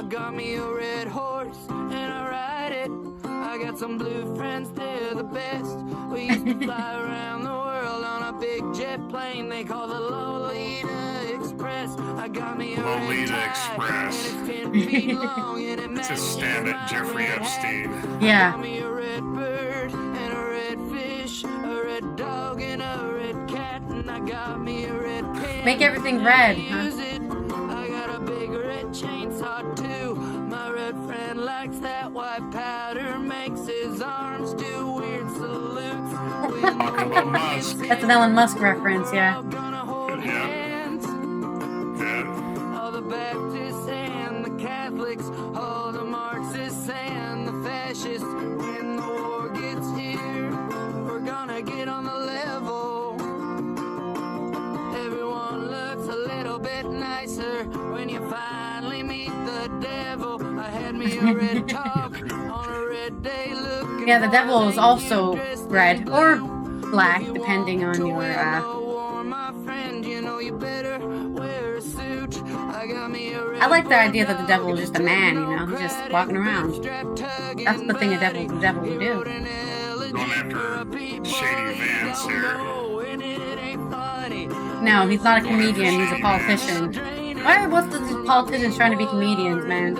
some blue friends, they're the best. We used to fly around the world on a big jet plane they call the Lolita Express. I got me a Lolita red tie, Express. and it's 10 feet long, and it It's a matches stand at my Jeffrey red Epstein. hat. Yeah. I got me a red bird and a red fish, a red dog and a red cat, and I got me a red pen. Make everything red, huh? Use it. I got a big red chainsaw too. My red friend likes that white powder, makes his arms do weird salutes. Talking about Musk. That's an Elon Musk reference, yeah. Gonna hold Yeah. hands. Yeah. All the Baptists and the Catholics, all the Marxists and the fascists. When the war gets here, we're gonna get on the level. Everyone looks a little bit nicer when you finally meet the devil. I had me a red talk on a red day looking. Yeah, the devil is also red or black, depending on your I like the idea that the devil is just a man, you know, he's just walking around. That's the thing the devil would do. Going after Shady Vance here. No, he's not a comedian, he's a politician. Why are both of these politicians trying to be comedians, man?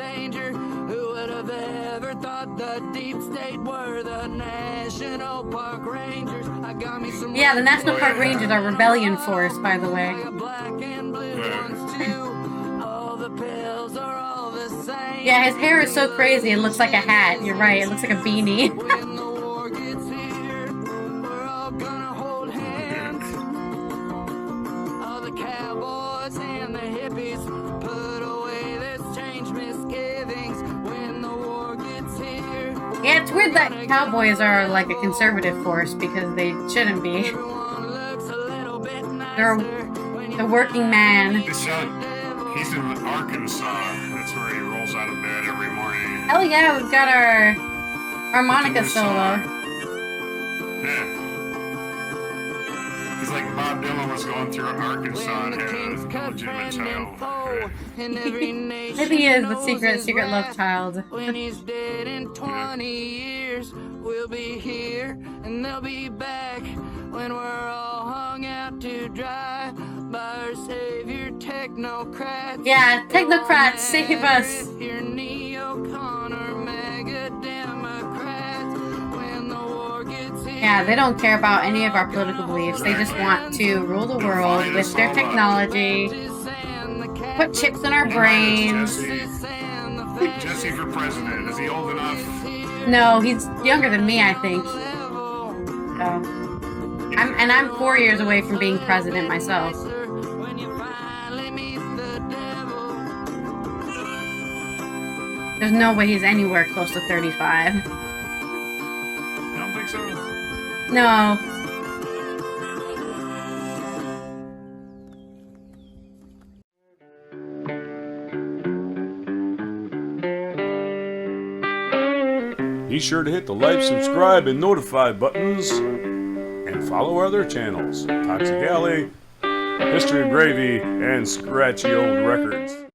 Who would have ever thought the deep state were the National Park Rangers? I got me some Yeah, the National Park Rangers are rebellion force, by the way. black and blue ones too. All the pills are all the same. Yeah, his hair is so crazy, it looks like a hat. You're right, it looks like a beanie. When the war gets here, we're all gonna hold hands. All the cowboys and the hippies, put away this change misgivings. When the war gets here, Yeah, it's weird that cowboys are like a conservative force because they shouldn't be. everyone looks a little bit They're nicer. When the working man. They said he's in Arkansas. That's where he rolls out of bed every morning. Hell yeah, we've got our harmonica New solo. song. Yeah. He's like Bob Dylan was going through Arkansas and had a legitimate child. Maybe he is the secret love child. When he's dead in 20 years, we'll be here and they'll be back when we're all hung out to dry by our savior technocrats. Yeah, technocrats, save us. Your neocon or mega Democrats. When the war gets here, Yeah, they don't care about any of our political beliefs. They just want to rule the world with their technology, put chips in our brains. Jesse for president. Is he old enough? No, he's younger than me, I think. So. I'm 4 years away from being president myself. There's no way he's anywhere close to 35. I don't think so. No. Be sure to hit the like, subscribe, and notify buttons, and follow our other channels, Toxic Alley, History of Gravy, and Scratchy Old Records.